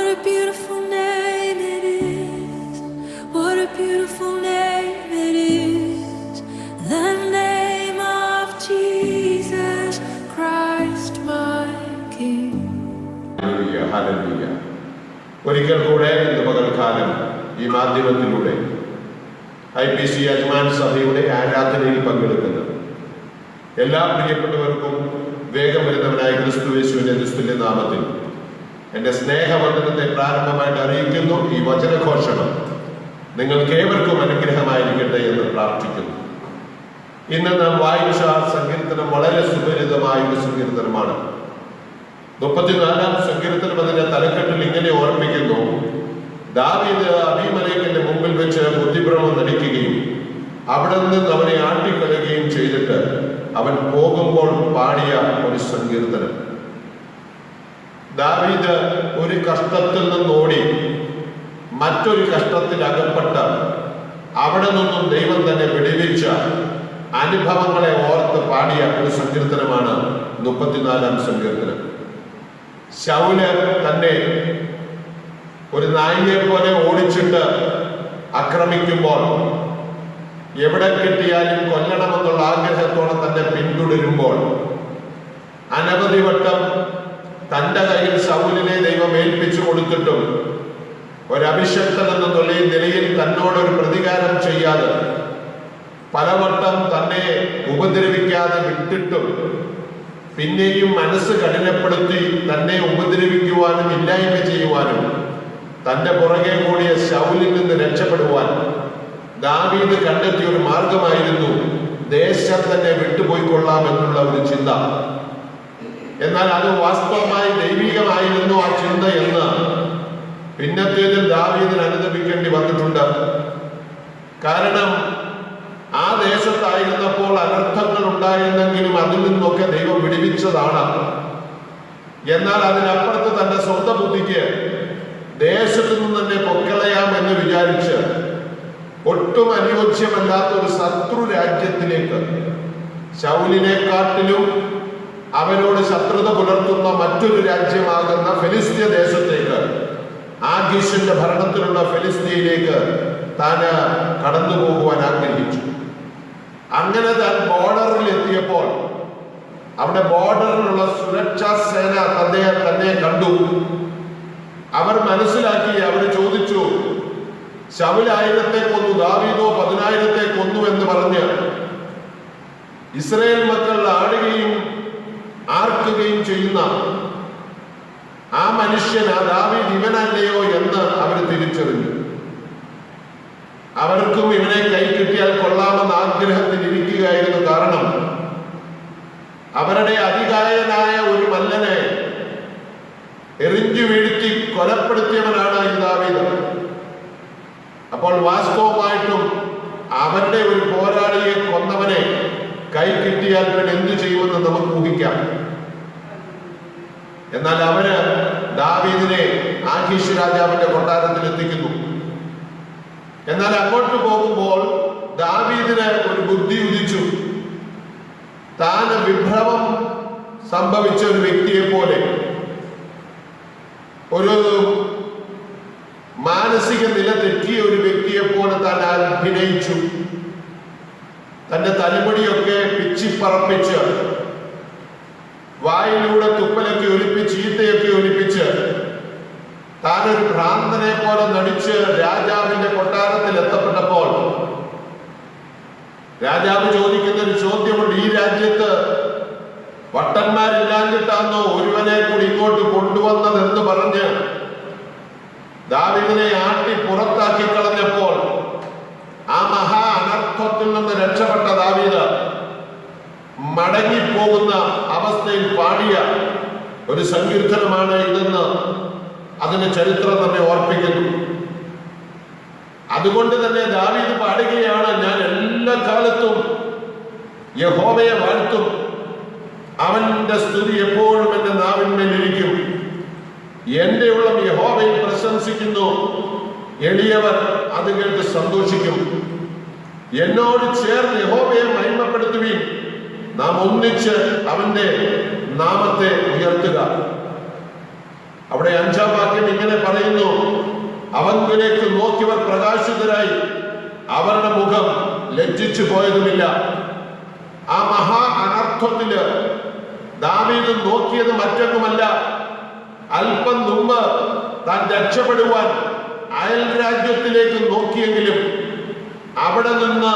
a beautiful name it is. What a beautiful name it is. The name of Jesus Christ my King. Hallelujah, hallelujah. ഒരിക്കൽ കൂടെ ഇന്ന് പകൽക്കാലം ഈ മാധ്യമത്തിലൂടെ IPC യജമാൻ സഭയുടെ ആരാധനയിൽ പങ്കെടുക്കുന്ന എല്ലാ പ്രിയപ്പെട്ടവർക്കും വേഗം വരുന്നവനായ ക്രിസ്തുയേശുവിന്റെ നിസ്തുല്യ നാമത്തിൽ എന്റെ സ്നേഹവന്ദനത്തെ പ്രാരംഭമായിട്ട് അറിയിക്കുന്നു. ഈ വചനഘോഷണം നിങ്ങൾക്കേവർക്കും അനുഗ്രഹമായിരിക്കട്ടെ എന്ന് പ്രാർത്ഥിക്കുന്നു. ഇന്ന് നാം വായിച്ച സങ്കീർത്തനം വളരെ സുപരിതമായ ഒരു സങ്കീർത്തനമാണ്. 34-ാം സങ്കീർത്തനം അതിന്റെ തലക്കെട്ടിൽ ഇങ്ങനെ ഓർമ്മിക്കുന്നു: ദാവീദ് അബീമലേക്കിന്റെ മുമ്പിൽ വെച്ച് ബുദ്ധിഭ്രമം നടിക്കുകയും അവിടെ നിന്ന് അവനെ ആട്ടിക്കളയുകയും ചെയ്തിട്ട് അവൻ പോകുമ്പോൾ പാടിയ ഒരു സങ്കീർത്തനം. ദാവീദ് ഒരു കഷ്ടത്തിൽ നിന്നോടി മറ്റൊരു കഷ്ടത്തിൽ അകപ്പെട്ട് അവിടെ നിന്നും ദൈവം തന്നെ വിടുവിച്ച അനുഭവങ്ങളെ ഓർത്ത് പാടിയ ഒരു സങ്കീർത്തനമാണ് 34-ാം സങ്കീർത്തനം. ശൗല് തന്നെ ഒരു നായിയെ പോലെ ഓടിച്ചിട്ട് ആക്രമിക്കുമ്പോൾ എവിടെ കിട്ടിയാലും കൊല്ലണമെന്നുള്ള ആഗ്രഹത്തോടെ തന്നെ പിന്തുടരുമ്പോൾ അനവധി വട്ടം തന്റെ കയ്യിൽ ശൗലിനെ ദൈവം ഏൽപ്പിച്ചു കൊടുത്തിട്ടും ഒരഭിഷക്തൻ എന്ന നിലയിൽ തന്നോടൊരു പ്രതികാരം ചെയ്യാതെ പലവട്ടം തന്നെ ഉപദ്രവിക്കാതെ വിട്ടിട്ടും പിന്നെയും മനസ്സ് കഠിനപ്പെടുത്തി തന്നെ ഉപദ്രവിക്കുവാനും ഇല്ലായ്മ ചെയ്യുവാനും തന്റെ പുറകെ കൂടിയ ശൗലിൽ നിന്ന് രക്ഷപ്പെടുവാൻ ദാവീദ് കണ്ടെത്തിയ ഒരു മാർഗമായിരുന്നു ദേശം തന്നെ വിട്ടുപോയിക്കൊള്ളാം എന്നുള്ള ഒരു ചിന്ത. എന്നാൽ അത് വാസ്തവമായി ദൈവികമായിരുന്നു ആ ചിന്ത എന്ന് പിന്നത്തേതിൽ ദാവീദിന് അനുദപിക്കേണ്ടി വന്നിട്ടുണ്ട്. കാരണം ആ ദേശത്തായിരുന്നപ്പോൾ അനർത്ഥങ്ങൾ ഉണ്ടായിരുന്നെങ്കിലും അതിൽ നിന്നൊക്കെ ദൈവം വിടുവിച്ചതാണ്. എന്നാൽ അതിനപ്പുറത്ത് തന്റെ സ്വന്തം ബുദ്ധിക്ക് ദേശത്തു നിന്ന് തന്നെ പൊക്കളയാം എന്ന് വിചാരിച്ച് ഒട്ടും അനുയോജ്യമല്ലാത്ത ഒരു ശത്രു രാജ്യത്തിലേക്ക്, ശൗലിനെക്കാട്ടിലും അവനോട് ശത്രുത പുലർത്തുന്ന മറ്റൊരു രാജ്യമാകുന്ന ഫെലിസ്ത്യ ദേശത്തേക്ക്, ആഖീഷിന്റെ ഭരണത്തിലുള്ള ഫെലിസ്ത്യയിലേക്ക് താന് കടന്നു പോകുവാൻ ആഗ്രഹിച്ചു. അങ്ങനെ താൻ ബോർഡറിൽ എത്തിയപ്പോൾ അവിടെ ബോർഡറിലുള്ള സുരക്ഷാ സേന തന്നെ കണ്ടു. അവർ മനസ്സിലാക്കി, അവർ ചോദിച്ചു, ശൗൽ 1000 കൊന്നു, ദാവീദോ 10,000 കൊന്നു എന്ന് പറഞ്ഞ് ഇസ്രായേൽ മക്കൾ ആടുകയും ആർക്കുകയും ചെയ്യുന്ന ആ മനുഷ്യൻ, ആ ദാവീദ് ഇവനല്ലയോ എന്ന് അവർ തിരിച്ചറിഞ്ഞു. അവർക്കും ഇവനെ കൈ കിട്ടിയാൽ കൊള്ളാമെന്ന ആഗ്രഹത്തിൽ ഇരിക്കുകയായിരുന്നു. കാരണം അവരുടെ അതികായനായ ഒരു മല്ലനെ എറിഞ്ഞു വീഴ്ത്തി കൊലപ്പെടുത്തിയവനാണ് ഈ ദാവീദ്. അപ്പോൾ വാസ്തവമായിട്ടും അവരുടെ ഒരു പോരാളിയെ കൊന്നവനെ കൈ കിട്ടിയാൽ പിന്നെ എന്തു ചെയ്യുമെന്ന് നമുക്ക് ഊഹിക്കാം. എന്നാൽ അവര് ദാവീദിനെ ആഖീഷ് രാജാവിന്റെ കൊട്ടാരത്തിൽ എത്തിക്കുന്നു. എന്നാൽ അങ്ങോട്ട് പോകുമ്പോൾ ദാവീദിന് ഒരു ബുദ്ധി ഉദിച്ചു. താൻ വിഭ്രമം സംഭവിച്ച ഒരു വ്യക്തിയെ പോലെ, ഒരു മാനസിക നില തെറ്റിയ ഒരു വ്യക്തിയെ പോലെ താൻ അഭിനയിച്ചു. തന്റെ തലമുടിയൊക്കെ പിച്ചിപ്പറപ്പിച്ച്, വായിലൂടെ തുപ്പലൊക്കെ ഒലിപ്പിച്ച്, ചീത്തയൊക്കെ ഒലിപ്പിച്ച്, താനൊരു ഭ്രാന്തനെ പോലെ നടിച്ച് രാജാവിന്റെ കൊട്ടാരത്തിൽ എത്തപ്പെട്ടപ്പോൾ രാജാവ് ചോദിക്കുന്ന ഒരു ചോദ്യമുണ്ട്: ഈ രാജ്യത്ത് വട്ടന്മാരില്ലാഞ്ഞിട്ടാന്നോ ഒരുവനെ കൂടി ഇങ്ങോട്ട് കൊണ്ടുവന്നതെന്ന് പറഞ്ഞ് ദാവീദിനെ ആട്ടി പുറത്താക്കി കളഞ്ഞപ്പോൾ ആ മഹാ അനർത്ഥത്തിൽ നിന്ന് രക്ഷപ്പെട്ട ദാവീദ് മടങ്ങിപ്പോകുന്ന അവസ്ഥയിൽ പാടിയ ഒരു സങ്കീർത്തനമാണ് ഇതെന്ന് അതിന്റെ ചരിത്രം നമ്മെ ഓർപ്പിക്കുന്നു. അതുകൊണ്ട് തന്നെ ദാവീദ് പാടുകയാണ്: ഞാൻ എല്ലാ കാലത്തും യഹോവയെ വാഴ്ത്തും, അവന്റെ സ്തുതി എപ്പോഴും എന്റെ നാവിന്മേലിരിക്കും. എന്റെ ഉള്ളം യഹോവയെ പ്രശംസിക്കുന്നു, എളിയവർ അത് കേട്ട് സന്തോഷിക്കും. എന്നോട് ചേർന്ന് യഹോവയെ മഹിമപ്പെടുത്തുവിൻ, നാം ഒന്നിച്ച് അവന്റെ നാമത്തെ ഉയർത്തുക. അവിടെ 5-ാം വാക്യം ഇങ്ങനെ പറയുന്നു: പറയുന്നു, അവങ്കിലേക്ക് നോക്കിയവർ പ്രകാശിതരായി, അവരുടെ മുഖം ലജ്ജിച്ചു പോയതുമില്ല. ആ മഹാ അനർത്ഥത്തില് ദാവീദ് നോക്കിയത് മറ്റൊന്നുമല്ല, അല്പം മുമ്പ് താൻ രക്ഷപ്പെടുവാൻ അയൽ രാജ്യത്തിലേക്ക് നോക്കിയെങ്കിലും അവിടെ നിന്ന്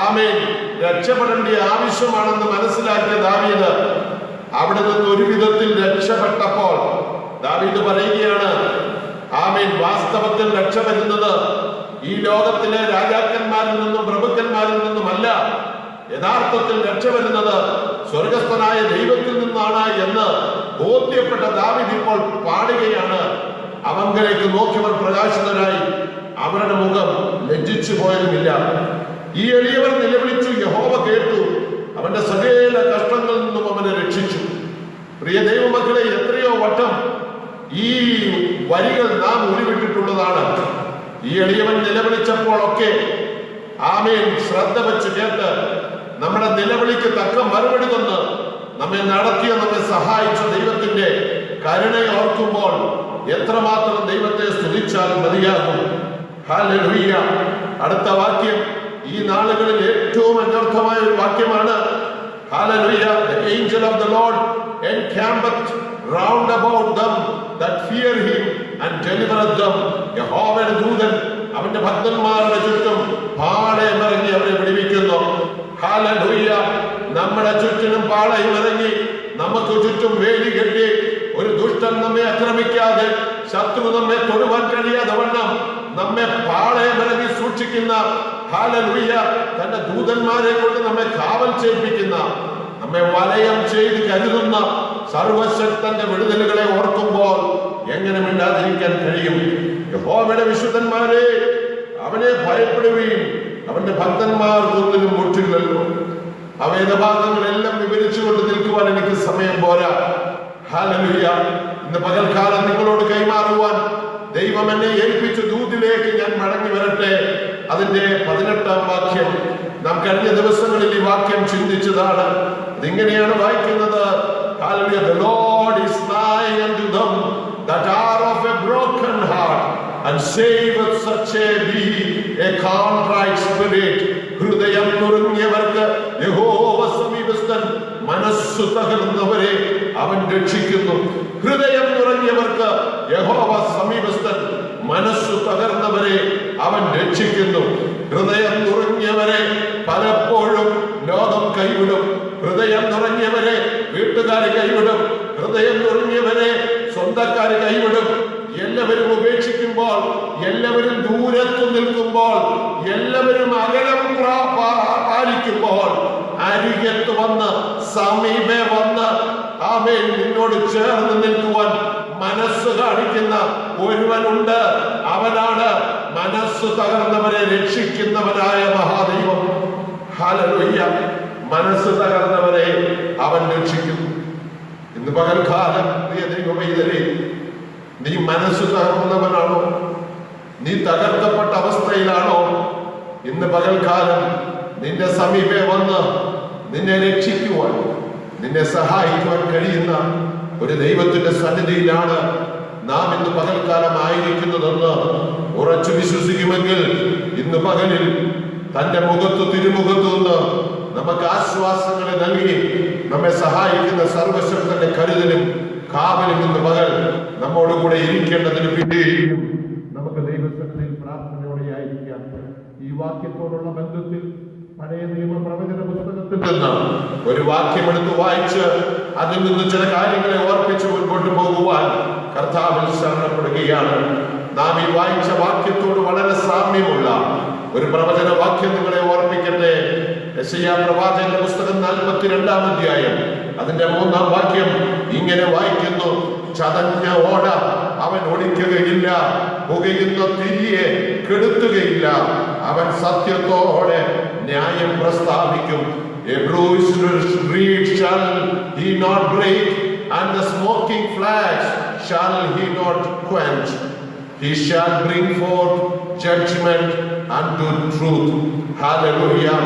ആമേൻ രക്ഷപ്പെടേണ്ട ആവശ്യമാണെന്ന് മനസ്സിലാക്കിയ ദാവീദ് അവിടെ നിന്ന് ഒരു വിധത്തിൽ രക്ഷപ്പെട്ടപ്പോൾ ദാവീദ് പറയുകയാണ്, ആമേൻ വാസ്തവത്തിൽ രക്ഷ വരുന്നത് ഈ ലോകത്തിലെ രാജാക്കന്മാരിൽ നിന്നും പ്രഭുക്കന്മാരിൽ നിന്നുമല്ല, യഥാർത്ഥത്തിൽ രക്ഷ വരുന്നത് സ്വർഗസ്ഥനായ ദൈവത്തിൽ നിന്നാണ് എന്ന് ബോധ്യപ്പെട്ട ദാവീദ് ഇപ്പോൾ പാടുകയാണ്. അവങ്കലേക്ക് നോക്കിയവർ പ്രകാശിതരായി, അവരുടെ മുഖം ലജ്ജിച്ചു പോയതുമില്ല. ഈ എളിയവർ നിലവിളിച്ചു, യഹോവ കേട്ടു, അവന്റെ സകല കഷ്ടങ്ങളിൽ നിന്നും അവനെ രക്ഷിച്ചു. പ്രിയ ദൈവമക്കളെ, എത്രയോ വട്ടം ഈ വരികൾ നാം ഉരുവിട്ടിട്ടുള്ളതാണ്. ഈ എളിയവൻ നിലവിളിച്ചപ്പോഴൊക്കെ ആമേൻ ശ്രദ്ധ വെച്ച് കേട്ട് നമ്മുടെ നിലവിളിക്ക് തക്ക മറുപടി തന്ന് നമ്മെ നടത്തിയ, നമ്മെ സഹായിച്ച ദൈവത്തിന്റെ കരുണയെ ഓർക്കുമ്പോൾ എത്രമാത്രം ദൈവത്തെ സ്തുതിച്ചാൽ മതിയാകും. ഹല്ലേലൂയ. അടുത്ത വാക്യം ഈ നാളുകളിൽ ഏറ്റവും അന്വർത്ഥമായ ഒരു വാക്യമാണ്. Hallelujah. The angel of the Lord encampeth round about them that fear him and delivereth them. യഹോവയുടെ ദൂതൻ അവന്റെ ഭക്തന്മാരുടെ ചുറ്റും പാളയം ഇറങ്ങി അവരെ വിടുവിക്കുന്നു. ഹല്ലേലൂയ. നമ്മുടെ ചുറ്റിനും പാളയം ഇറങ്ങി നമുക്ക് ചുറ്റും വേലി കെട്ടി ഒരു ദുഷ്ടൻ നമ്മെ ആക്രമിക്കാതെ, ശത്രു നമ്മെ തൊടുവാൻ കഴിയാതെ വണ്ണം നമ്മെ പാളയം ഇറങ്ങി സൂക്ഷിക്കുന്ന, ഹല്ലേലൂയ, തന്റെ ദൂതന്മാരെ കൊണ്ട് നമ്മെ കാവൽ ചെയ്യിപ്പിക്കുന്ന, നമ്മെ വലയം ചെയ്ത് കരുതുന്ന സർവശക്തന്റെ വിടുതലുകളെ ഓർക്കുമ്പോൾ എങ്ങനെ മിണ്ടാതിരിക്കാൻ കഴിയും? യഹോവയുടെ വിശുദ്ധന്മാരെ, അവനെ ഭയപ്പെടുകയും അവന്റെ ഭക്തന്മാർക്കൊന്നിനും മുട്ടില്ലല്ലോ. ആ വേദഭാഗങ്ങളെല്ലാം വിവരിച്ചുകൊണ്ട് നിൽക്കുവാൻ എനിക്ക് സമയം പോരാ. ഹല്ലേലൂയ. ഇന്ന് പകൽക്കാലം നിങ്ങളോട് കൈമാറുവാൻ ദൈവം എന്നെ ഏൽപ്പിച്ച ദൂതിലേക്ക് ഞാൻ മടങ്ങി വരട്ടെ. അതിന്റെ 18-ാം വാക്യം നാം കഴിഞ്ഞ ദിവസങ്ങളിൽ ഈ വാക്യം ചിന്തിച്ചതാണ്. അതിങ്ങനെയാണ് വായിക്കുന്നത്, hallelujah. The Lord is nigh unto them that are of a broken heart and saveth such a contrite spirit. ഹൃദയം നുറുങ്ങിയവർക്ക് യഹോവ സമീപസ്ഥൻ, മനസ്സു തകർന്നവരെ അവൻ രക്ഷിക്കുന്നു. ഹൃദയം നുറങ്ങിയവർക്ക് യഹോവ സമീപസ്ഥൻ, മനസ്സു തകർന്നവരെ അവൻ രക്ഷിക്കുന്നു. ഹൃദയം നുറങ്ങിയവരെ പലപ്പോഴും ലോകം കൈവിടും. ഹൃദയം നുറങ്ങിയവരെ വീട്ടുകാരെ കൈവിടും. ഹൃദയം നുറങ്ങിയവരെ സ്വന്തക്കാര് കൈവിടും. എല്ലാവരും ഉപേക്ഷിക്കുമ്പോൾ, എല്ലാവരും ദൂരത്തു നിൽക്കുമ്പോൾ, എല്ലാവരും അകലം പാലിക്കുമ്പോൾ അരികത്ത് വന്ന് സമീപേ വന്ന് ആമേൻ നിന്നോട് ചേർന്ന് നിൽക്കുവാൻ മനസ്സ് കാണിക്കുന്ന ഒരുവനുണ്ട്. അവനാണ് മനസ്സ് തകർന്നവരെ രക്ഷിക്കുന്നവനായ മഹാദൈവം. ഹല്ലേലൂയ. മനസ്സ് തകർന്നവരെ അവൻ രക്ഷിക്കുന്നു. ഇന്ന് പകൽക്കാലം പ്രിയ ദൈവമൈതലേ, നീ മനസ്സ് തകർന്നവനാണോ? നീ തകർക്കപ്പെട്ട അവസ്ഥയിലാണോ? ഇന്ന് പകൽക്കാലം നിന്റെ സമീപേ വന്ന് നിന്നെ രക്ഷിക്കുവാൻ, നിന്നെ സഹായിക്കുവാൻ കഴിയുന്ന ഒരു ദൈവത്തിന്റെ സന്നിധിയിലാണ് നാം ഇന്ന് പകൽക്കാലം ആയിരിക്കുന്നതെന്ന് ഉറച്ചു വിശ്വസിക്കുമെങ്കിൽ ഇന്ന് പകലിൽ തന്റെ തിരുമുഖത്തു നിന്ന് നമുക്ക് ആശ്വാസങ്ങളെ നൽകി നമ്മെ സഹായിക്കുന്ന സർവശക്തന്റെ കരുതലും കാവലും ഇന്ന് പകൽ നമ്മോടുകൂടെ ഇരിക്കേണ്ടതിന് പിന്നെയും നമുക്ക് ദൈവസന്നിധിയിൽ പ്രാർത്ഥനയോടെ ആയിരിക്കാം. ഈ വാക്യത്തോടുള്ള ബന്ധത്തിൽ പഴയ നിയമ പ്രവചന പുസ്തകത്തിൽ നിന്ന് ഒരു വാക്യമെടുത്ത് വായിച്ച് അതിൽ നിന്ന് ചില കാര്യങ്ങളെ ഓർപ്പിച്ച് മുൻപോട്ട് പോകുവാൻ കർത്താവിൽ ശരണപ്പെടുകയാണ്. നാം ഈ വായിച്ച വാക്യത്തോട് വളരെ സാമ്യമുള്ള ഒരു പ്രവചന വാക്യം നിങ്ങളെ ഓർപ്പിക്കട്ടെ. യെശയ്യാ പ്രവാചകന്റെ പുസ്തകം 42-ാം അധ്യായം അതിന്റെ 3-ാം വാക്യം ഇങ്ങനെ വായിക്കുന്നു: ചതഞ്ഞ ഓട അവൻ ഒടിക്കുകയില്ല, പുകയുന്ന തിരിയെ കെടുത്തുകയില്ല, അവൻ സത്യത്തോടെ ന്യായം പ്രസ്താവിക്കും. A bruised reed shall he not break, and the smoking flax shall he not quench. He shall bring forth judgment unto truth. Hallelujah,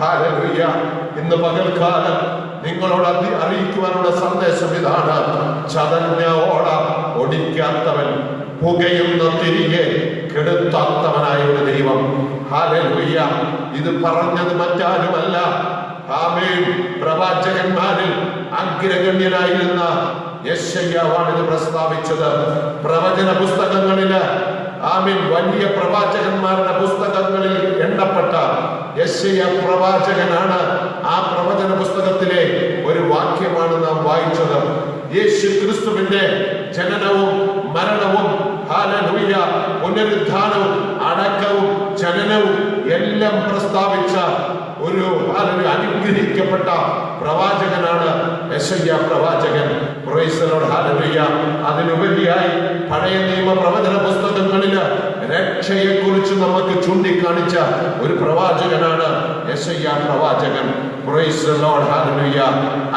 hallelujah. ഇന്ന് പകൽക്കാലം നിങ്ങളോട് അറിയിക്കുവാനുള്ള സന്ദേശം ഇതാണ്: ചതഞ്ഞ ഓട ഒടിക്കാത്തവൻ, പുകയുന്ന തിരികെ കെടുത്താത്തവനായ ഒരു ദൈവം. ഹല്ലേലൂയ. ഇത് പറഞ്ഞത് മറ്റാരുമല്ല, ആമേൻ, പ്രവാചകന്മാരിൽ അഗ്രഗണ്യനായിരുന്ന യെശയ്യാവാണ് ഇത് പ്രസ്താവിച്ചത്. പ്രവചന പുസ്തകങ്ങളില്, ആമേൻ, വലിയ പ്രവാചകന്മാരുടെ പുസ്തകങ്ങളിൽ എണ്ണപ്പെട്ട യെശയ്യാ പ്രവാചകനാണ്. ആ പ്രവചന പുസ്തകത്തിലെ ഒരു വാക്യമാണ് നാം വായിച്ചത്. യേശു ക്രിസ്തുവിന്റെ ജനനവും മരണവും, ഹല്ലേലൂയ, പുനരുത്ഥാനവും അടക്കവും ജനനവും എല്ലാം പ്രസ്താവിച്ച ഒരു അനുഗ്രഹിക്കപ്പെട്ട പ്രവാചകനാണ് യെശയ്യാ പ്രവാചകൻ. Price the Lord. ഹല്ലേലൂയ. അതിനുപരിയായി പഴയ നിയമ പ്രവചന പുസ്തകങ്ങളില് രക്ഷയെ കുറിച്ച് നമുക്ക് ചൂണ്ടിക്കാണിച്ച ഒരു പ്രവാചകനാണ് യെശയ്യാ പ്രവാചകൻ. Price the Lord. ഹല്ലേലൂയ.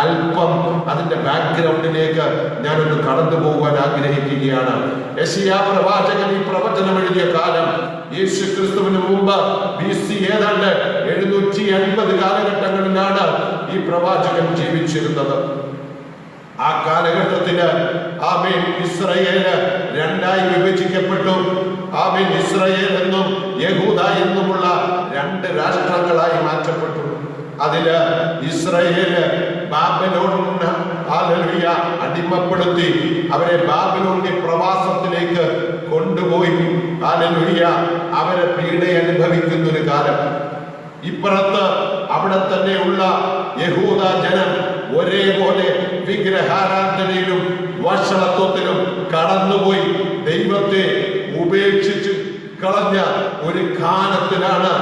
അല്പം അതിന്റെ ബാക്ക്ഗ്രൗണ്ടിലേക്ക് ഞാനൊന്ന് കടന്നു പോകുവാൻ ആഗ്രഹിക്കുകയാണ്. യെശയ്യാ പ്രവാചകൻ ഈ പ്രവചനം എഴുതിയ കാലം യേശു ക്രിസ്തുവിന് മുമ്പ് BC ഏതാണ്ട് 750 കാലഘട്ടങ്ങളിലാണ് ഈ പ്രവാചകൻ ജീവിച്ചിരുന്നത്. ആ കാലഘട്ടത്തില്, ആമേൻ, ഇസ്രായേല് രണ്ടായി വിഭജിക്കപ്പെട്ടു. ആമേൻ, ഇസ്രായേൽ എന്നും യഹൂദ എന്നുമുള്ള രണ്ട് രാഷ്ട്രങ്ങളായി മാറ്റപ്പെട്ടു. അതില് ഇസ്രായേല് ബാബിലോണിന്, ഹല്ലേലൂയ, അടിമപ്പെടുത്തി അവരെ ബാബിലോണിന്റെ പ്രവാസത്തിലേക്ക് കൊണ്ടുപോയി. ഹല്ലേലൂയ. അവരെ പീഡ അനുഭവിക്കുന്ന ഒരു കാലം. ഇപ്പുറത്ത് അവിടെ തന്നെയുള്ള യഹൂദ ജനം ഒരേപോലെ വിഗ്രഹാരാധനയിലും വഷളത്വത്തിലും കടന്നുപോയി ദൈവത്തെ ഉപേക്ഷിച്ച് കളഞ്ഞ ഒരു കാലത്തിലാണ്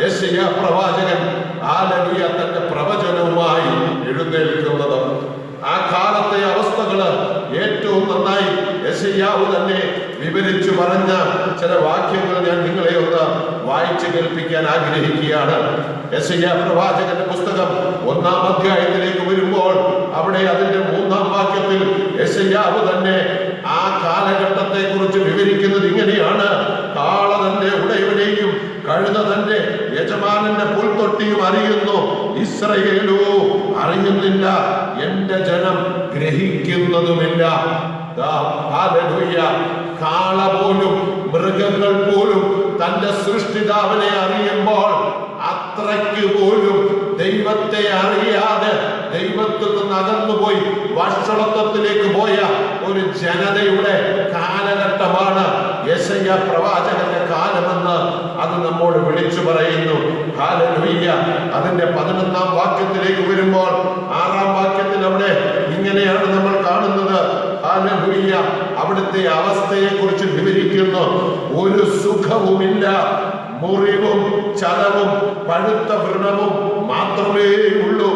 യെശയ്യാ പ്രവാചകൻ, ഹല്ലേലൂയ, തന്റെ പ്രവചനവുമായി എഴുന്നേൽക്കുന്നത്. ആ കാലത്തെ അവസ്ഥകള് ഏറ്റവും നന്നായി യെശയ്യാവ് തന്നെ വിവരിച്ചു പറഞ്ഞ ചില വാക്യങ്ങൾ ഞാൻ നിങ്ങളെ ഒന്ന് വായിച്ചു കേൾപ്പിക്കാൻ ആഗ്രഹിക്കുകയാണ്. യെശയ്യാ പ്രവാചകന്റെ പുസ്തകം 1-ാം അധ്യായത്തിലേക്ക് വരുമ്പോൾ അവിടെ അതിന്റെ 3-ാം വാക്യത്തിൽ യെശയ്യാവ് തന്നെ ആ കാലഘട്ടത്തെ കുറിച്ച് വിവരിക്കുന്നത് ഇങ്ങനെയാണ്: കാള തന്റെ ഉടയവനെയും കഴുത തന്റെ യജമാനന്റെ പുൽത്തൊട്ടിയും അറിയുന്നു, ഇസ്രായേലോ അറിയുന്നില്ല, എന്റെ ജനം ഗ്രഹിക്കുന്നതുമില്ല. ഹല്ലേലൂയ. കാള പോലും, മൃഗങ്ങൾ പോലും തന്റെ സൃഷ്ടിതാവിനെ അറിയുമ്പോൾ അത്രയ്ക്ക് പോലും ദൈവത്തെ അറിയാതെ ദൈവത്തിൽ നിന്ന് അകന്നുപോയി വഷളത്വത്തിലേക്ക് പോയ ഒരു ജനതയുടെ കാലഘട്ടമാണ് യെശയ്യാ പ്രവാചകന്റെ കാലമെന്ന് അത് നമ്മോട് വിളിച്ചു പറയുന്നു. ഹല്ലേലൂയ. അതിന്റെ 11-ാം വാക്യത്തിലേക്ക് വരുമ്പോൾ 6-ാം വാക്യത്തിൽ അവിടെ ഇങ്ങനെയാണ് നമ്മൾ കാണുന്നത്. ഹല്ലേലൂയ. അവിടുത്തെ അവസ്ഥയെ കുറിച്ച് വിവരിക്കുന്നു. ഒരു സുഖവുമില്ല, മുറിവും ചതവും പഴുത്ത വ്രണവും മാത്രമേ ഉള്ളൂ.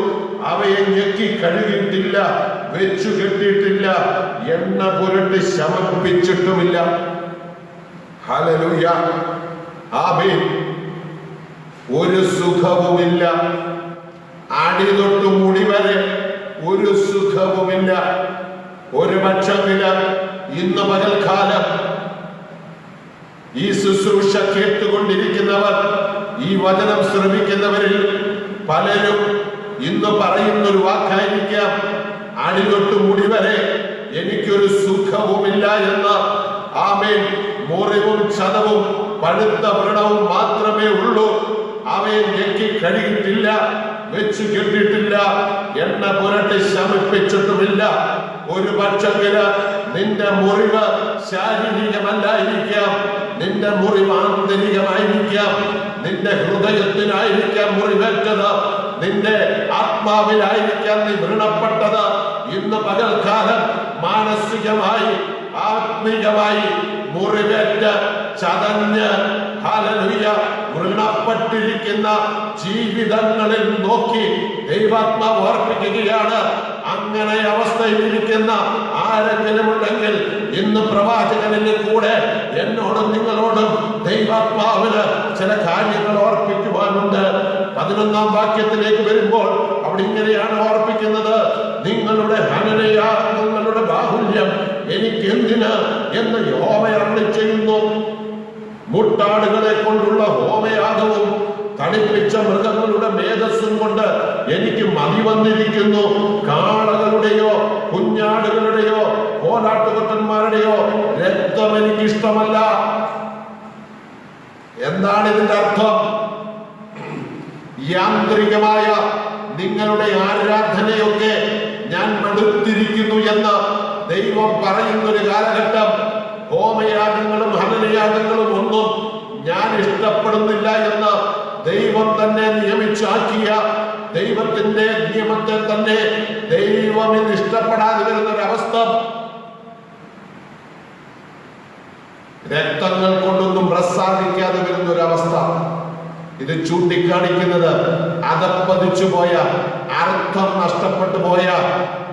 അവയെ ഞെക്കി കഴുകിയിട്ടില്ല, വെച്ചു കെട്ടിയിട്ടില്ല, എണ്ണ പുരട്ടി ശമിപ്പിച്ചിട്ടുമില്ല. ഹല്ലേലൂയ. ആമേൻ. ഒരു സുഖവുമില്ല, അടി തൊട്ട് മുടി വരെ ഒരു സുഖവുമില്ല. ഒരു പക്ഷമില്ല ഇന്ന് പകൽക്കാലം ഈ ശുശ്രൂഷ കേട്ടുകൊണ്ടിരിക്കുന്നവർ, ഈ വചനം ശ്രമിക്കുന്നവരിൽ പലരും ഇന്ന് പറയുന്നൊരു വാക്കായിരിക്കാം: അടിതൊട്ട് മുടി വരെ എനിക്കൊരു സുഖവുമില്ല എന്ന്. ആമേൻ. മുറിവും ചതവും പഴുത്ത വ്രണവും മാത്രമേ ഉള്ളൂ. അവയെ ഞെക്കി കഴുകിയിട്ടില്ല, വെച്ചു കെട്ടിയിട്ടില്ല, എണ്ണ പുരട്ടി ശമിപ്പിച്ചിട്ടുമില്ല. ഒരു പക്ഷെങ്കില് നിന്റെ മുറിവ് ശാരീരികമല്ലായിരിക്കാം, നിന്റെ മുറിവ് ആന്തരികമായിരിക്കാം, നിന്റെ ഹൃദയത്തിനായിരിക്കാം മുറിവേറ്റത്, നിന്റെ ആത്മാവിലായിരിക്കാം നീ വ്രണപ്പെട്ടത്. ഇന്ന് പകൽക്കാലം മാനസികമായി, ആത്മീയമായി മുറിവേറ്റ് ചതഞ്ഞ്, ഹല്ലേലൂയ, വ്രണപ്പെട്ടിരിക്കുന്ന ജീവിതങ്ങളിൽ നോക്കി ദൈവാത്മാവ് ഓർപ്പിക്കുകയാണ്. അങ്ങനെ അവസ്ഥയിലിരിക്കുന്ന ആരെങ്കിലും ഉണ്ടെങ്കിൽ ഇന്ന് പ്രവാചകനിൽ കൂടെ എന്നോടും നിങ്ങളോടും ദൈവാത്മാവിന് ചില കാര്യങ്ങൾ ഓർപ്പിക്കുവാനുണ്ട്. 11-ാം വാക്യത്തിലേക്ക് വരുമ്പോൾ അവിടെ ഇങ്ങനെയാണ് ഓർപ്പിക്കുന്നത്: നിങ്ങളുടെ ഹനനയാ, നിങ്ങളുടെ ബാഹുല്യം എനിക്ക് എന്തിന് എന്ന് യഹോവ അരുളിച്ചെയ്യുന്നു. മുട്ടാടുകളെ കൊണ്ടുള്ള ഹോമയാഗവും തടിപ്പിച്ച മൃഗങ്ങളുടെ മേധസ്സും കൊണ്ട് എനിക്ക് മതി വന്നിരിക്കുന്നു. കാളകളുടെയോ കുഞ്ഞാടുകളുടെയോ കോലാട്ടുകൊറ്റന്മാരുടെയോ രക്തം എനിക്ക് ഇഷ്ടമല്ല. എന്താണ് ഇതിന്റെ അർത്ഥം? യാന്ത്രികമായ നിങ്ങളുടെ ആരാധനയൊക്കെ ഞാൻ മടുത്തിരിക്കുന്നു എന്ന് ദൈവം പറയുന്നൊരു കാലഘട്ടം. ഹോമയാഗങ്ങളും ഹനനയാഗങ്ങളും ഒന്നും ഞാൻ ഇഷ്ടപ്പെടുന്നില്ല എന്ന് ദൈവം തന്നെ നിയമിച്ചാക്കിയ ദൈവത്തിന്റെ നിയമത്തെ തന്നെ ദൈവം ഇന്ന് ഇഷ്ടപ്പെടാതെ വരുന്നൊരവസ്ഥ. രക്തങ്ങൾ കൊണ്ടൊന്നും പ്രസാദിക്കാതെ വരുന്നൊരവസ്ഥ. ഇത് ചൂണ്ടിക്കാണിക്കുന്നത് അതപ്പതിച്ചു പോയ, അർത്ഥം നഷ്ടപ്പെട്ടു പോയ,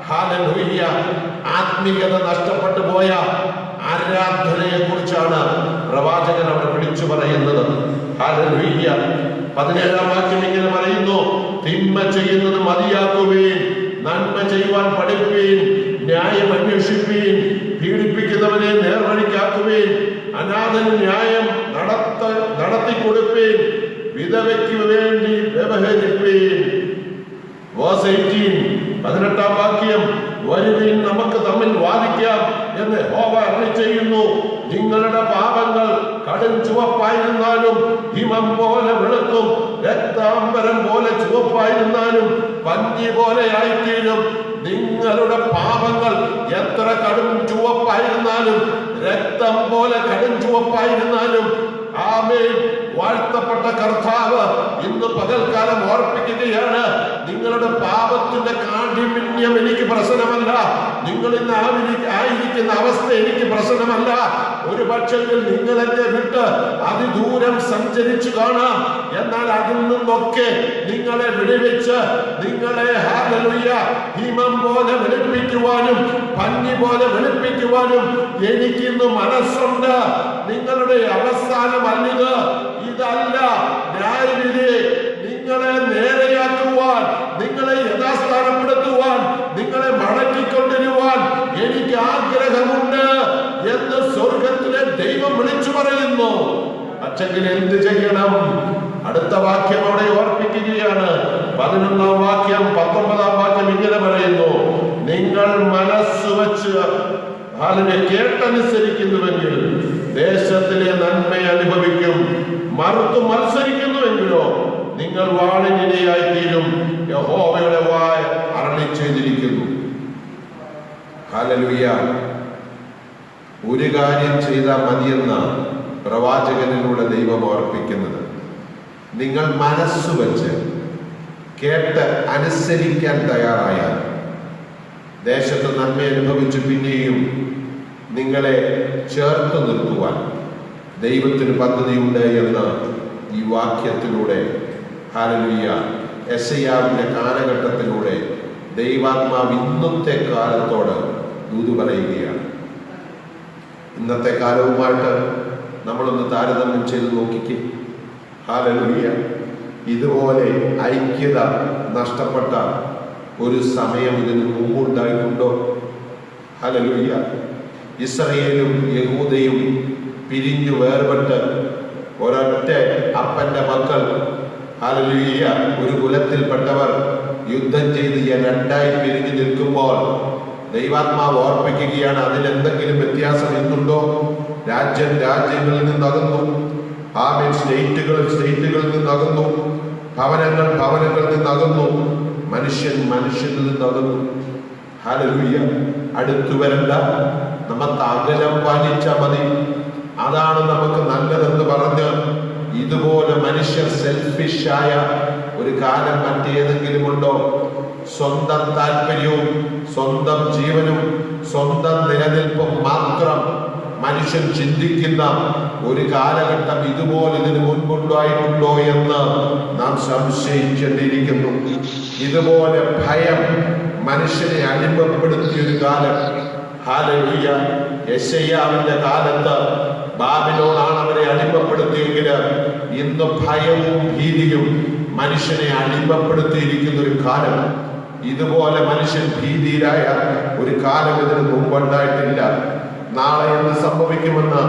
ഹല്ലേലൂയ, ആത്മീയത നഷ്ടപ്പെട്ടു പോയ ആരാധനയെ കുറിച്ചാണ് പ്രവാചകൻ അവിടെ വിളിച്ചു പറയുന്നത്. ഹല്ലേലൂയ. 17-ാം വാക്യം ഇങ്ങനെ പറയുന്നു: തിന്മ ചെയ്യുന്നത് മതിയാക്കുവീൻ, നന്മ ചെയ്യുവാൻ പഠിപ്പീൻ, ന്യായം അന്വേഷിപ്പീൻ, പീഡിപ്പിക്കുന്നവനെ നേർവഴിക്കാക്കുവീൻ, അനാഥന് ന്യായം നടത്തിക്കൊടുപ്പീൻ, വിധവയ്ക്ക് വേണ്ടി വ്യവഹരിപ്പീൻ. 18-ാം വാക്യം: വരുവീൻ, നമുക്ക് തമ്മിൽ വാദിക്കാം എന്ന് യഹോവ അരുളിച്ചെയ്യുന്നു. നിങ്ങളുടെ പാപങ്ങൾ കടും ചുവപ്പായിരുന്നാലും ഹിമം പോലെ വെളുക്കും, രക്താംബരം പോലെ ചുവപ്പായിരുന്നാലും പഞ്ഞി പോലെ ആയിത്തീരും. നിങ്ങളുടെ പാപങ്ങൾ എത്ര കടും ചുവപ്പായിരുന്നാലും, രക്തം പോലെ കടും ചുവപ്പായിരുന്നാലും, ആമേൻ, വാഴ്ത്തപ്പെട്ട കർത്താവ് ഇന്ന് പകൽക്കാലം ഓർപ്പിക്കുകയാണ്, നിങ്ങളുടെ പാപത്തിന്റെ കാഠിന്യം എനിക്ക് പ്രശ്നമല്ല, നിങ്ങൾ ഇന്ന് ആയിരിക്കുന്ന അവസ്ഥ എനിക്ക് പ്രശ്നമല്ല. ഒരു പക്ഷേ നിങ്ങൾ എന്നെ വിട്ട് അതിദൂരം സഞ്ചരിച്ചു കാണാം, എന്നാൽ അതിൽ നിന്നൊക്കെ നിങ്ങളെ വിടുവിച്ച് നിങ്ങളെ ഹല്ലേലൂയ ഹിമം പോലെ വെളുപ്പിക്കുവാനും പഞ്ഞി പോലെ വെളുപ്പിക്കുവാനും എനിക്കിന്ന് മനസ്സുണ്ട്. നിങ്ങളുടെ അവസാനമല്ലിത്, ഇതല്ല ന്യായവിധി. നിങ്ങളെ നേരെയാക്കുവാൻ, നിങ്ങളെ യഥാസ്ഥാനപ്പെടുത്തുവാൻ, നിങ്ങളെ മടക്കിക്കൊണ്ടിരുവാൻ എനിക്ക് ആഗ്രഹമുണ്ട് എന്ന് സ്വർഗത്തിലെ ദൈവം വിളിച്ചു പറയുന്നു. പക്ഷെങ്കിൽ എന്ത് ചെയ്യണം? അടുത്ത വാക്യം അവിടെ ഓർപ്പിക്കുകയാണ്. 11-ാം വാക്യം 19-ാം വാക്യം ഇങ്ങനെ പറയുന്നു: നിങ്ങൾ മനസ്സ് വച്ച് അതിനെ കേട്ടനുസരിക്കുന്നുവെങ്കിൽ ദേശത്തിലെ നന്മ അനുഭവിക്കും. മറുത്തു മത്സരിക്കുന്നുവെങ്കിലോ നിങ്ങൾ വാളിനിരയായി തീരും. യഹോവയുടെ വായ അരുളി ചെയ്തിരിക്കുന്നു. ഹല്ലേലൂയ. ഒരു കാര്യം ചെയ്താൽ മതിയെന്ന പ്രവാചകനിലൂടെ ദൈവം ഓർപ്പിക്കുന്നത്, നിങ്ങൾ മനസ്സ് വെച്ച് കേട്ട് അനുസരിക്കാൻ തയ്യാറായാൽ ദേശത്ത് നന്മ അനുഭവിച്ച് പിന്നെയും നിങ്ങളെ ചേർത്ത് നിർത്തുവാൻ ദൈവത്തിന് പദ്ധതിയുണ്ട് എന്ന് ഈ വാക്യത്തിലൂടെ, ഹല്ലേലൂയ, യെശയ്യാവിന്റെ കാലഘട്ടത്തിലൂടെ ദൈവാത്മാവ് ഇന്നത്തെ കാലത്തോട് ദൂത് പറയുകയാണ്. ഇന്നത്തെ കാലവുമായിട്ട് നമ്മളൊന്ന് താരതമ്യം ചെയ്ത് നോക്കിക്കേ. ഹല്ലേലൂയ. ഇതുപോലെ ഐക്യത നഷ്ടപ്പെട്ട ഒരു സമയം ഇതിന് മുമ്പുണ്ടായിട്ടുണ്ടോ? ഹല്ലേലൂയ. ഇസ്രായേലും യഹൂദയും പിരിഞ്ഞു വേർപെട്ട് ഒരൊറ്റ അപ്പന്റെ മക്കൾ, ഹല്ലേലൂയ, ഒരു കുലത്തിൽപ്പെട്ടവർ യുദ്ധം ചെയ്ത് രണ്ടായി പിരിഞ്ഞു നിൽക്കുമ്പോൾ ദൈവാത്മാവ് ഓർപ്പിക്കുകയാണ്, അതിലെന്തെങ്കിലും വ്യത്യാസം ഇന്നുണ്ടോ? രാജ്യങ്ങളിൽ നിന്നകന്നു, ആമേൻ, സ്റ്റേറ്റുകളിൽ നിന്നകന്നു, ഭവനങ്ങളിൽ നിന്നകന്നു, മനുഷ്യനിൽ നിന്നകന്നു. ഹല്ലേലൂയ. അടുത്തു വരണ്ട, നമുക്ക് അകലം പാലിച്ചാൽ മതി, അതാണ് നമുക്ക് നല്ലതെന്ന് പറഞ്ഞ് ഇതുപോലെ മനുഷ്യർ സെൽഫിഷായ ഒരു കാലം മറ്റേതെങ്കിലും ഉണ്ടോ? സ്വന്തം താല്പര്യവും സ്വന്തം ജീവനും സ്വന്തം നിലനിൽപ്പും മാത്രം മനുഷ്യൻ ചിന്തിക്കുന്ന ഒരു കാലഘട്ടം ഇതുപോലെ ഇതിനു മുൻപുണ്ടായിട്ടുണ്ടോ എന്ന് നാം സംശയിക്കേണ്ടിയിരിക്കുന്നു. ഇതുപോലെ ഭയം മനുഷ്യനെ അടിമപ്പെടുത്തിയ ഒരു കാലം. ഹല്ലേലൂയ. യെശയ്യാവിന്റെ കാലത്ത് ബാബിലോണാണ് അവരെ അടിമപ്പെടുത്തിയെങ്കിൽ ഇന്ന് ഭയവും ഭീതിയും മനുഷ്യനെ അടിമപ്പെടുത്തിയിരിക്കുന്ന ഒരു കാലം. ഇതുപോലെ മനുഷ്യൻ ഭീതിയിലായ ഒരു കാലം ഇതിന് മുമ്പുണ്ടായിട്ടില്ല. നാളെ എന്ത് സംഭവിക്കുമെന്ന്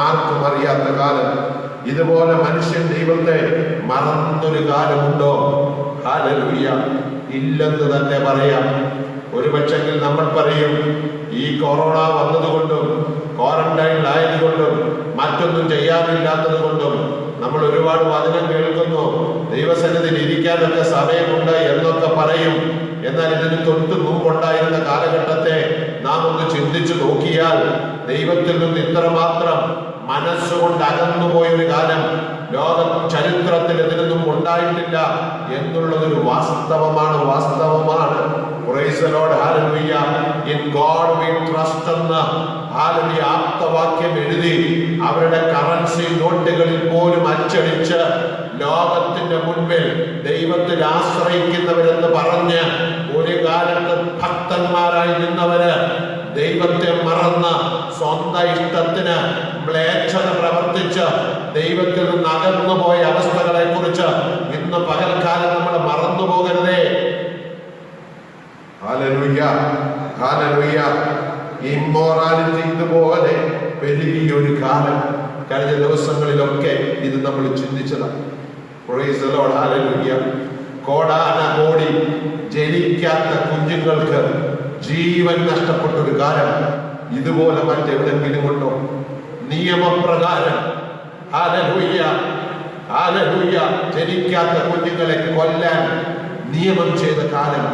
ആർക്കും അറിയാത്ത കാലം. ഇതുപോലെ മനുഷ്യൻ ദൈവത്തെ മറന്നൊരു കാലമുണ്ടോ? ഹല്ലേലൂയ. ഇല്ലെന്ന് തന്നെ പറയാം. ഒരു പക്ഷെങ്കിൽ നമ്മൾ പറയും, ഈ കൊറോണ വന്നതുകൊണ്ടും ക്വാറന്റൈനിലായതുകൊണ്ടും മറ്റൊന്നും ചെയ്യാനില്ലാത്തത് കൊണ്ടും നമ്മൾ ഒരുപാട് വചനം കേൾക്കുന്നു, ദൈവസന്നിധിയിൽ ഇരിക്കാനൊക്കെ സമയമുണ്ട് എന്നൊക്കെ പറയും. എന്നാൽ ഇതിന് തൊട്ട് മുമ്പുണ്ടായിരുന്ന കാലഘട്ടത്തെ നാം ഒന്ന് ചിന്തിച്ചു നോക്കിയാൽ ദൈവത്തിൽ നിന്ന് ഇത്രമാത്രം മനസ്സുകൊണ്ട് അകന്നുപോയൊരു കാലം ലോക ചരിത്രത്തിൽ ഇതിനൊന്നും ഉണ്ടായിട്ടില്ല എന്നുള്ളതൊരു വാസ്തവമാണ്. Praise the Lord, hallelujah. In God we trust എന്ന hallelujah ആപ്തവാക്യം എഴുതി അവരുടെ കറൻസി നോട്ടുകളിൽ പോലും അച്ചടിച്ച് ലോകത്തിന്റെ മുൻപിൽ ദൈവത്തിൽ ആശ്രയിക്കുന്നവരെന്ന് പറഞ്ഞ് ഒരു കാലത്ത് ഭക്തന്മാരായി നിന്നവര് ദൈവത്തെ മറന്ന് സ്വന്തം ഇഷ്ടത്തിന് മ്ലേച്ഛത പ്രവർത്തിച്ച് ദൈവത്തിൽ നിന്ന് അകന്നുപോയ അവസ്ഥകളെ കുറിച്ച് ഇന്ന് പകൽക്കാലം നമ്മൾ മറന്നു പോകരുതേ. Hallelujah, hallelujah. ഇമ്മോറാലിറ്റി ഇതുപോലെ പെരുകിയൊരു കാലം കഴിഞ്ഞ ദിവസങ്ങളിലൊക്കെ ഇത് നമ്മൾ ചിന്തിച്ചതാണ്. Praise the Lord, hallelujah. കോടാനകോടി ജനിക്കാത്ത കുഞ്ഞുങ്ങൾക്ക് ജീവൻ നഷ്ടപ്പെട്ട ഒരു കാലം ഇതുപോലെ മറ്റെവിടെങ്കിലും ഉണ്ടോ? നിയമപ്രകാരം ഹല്ലേലൂയ, ഹല്ലേലൂയ, ജനിക്കാത്ത കുഞ്ഞുങ്ങളെ കൊല്ലാൻ നിയമം ചെയ്ത കാലം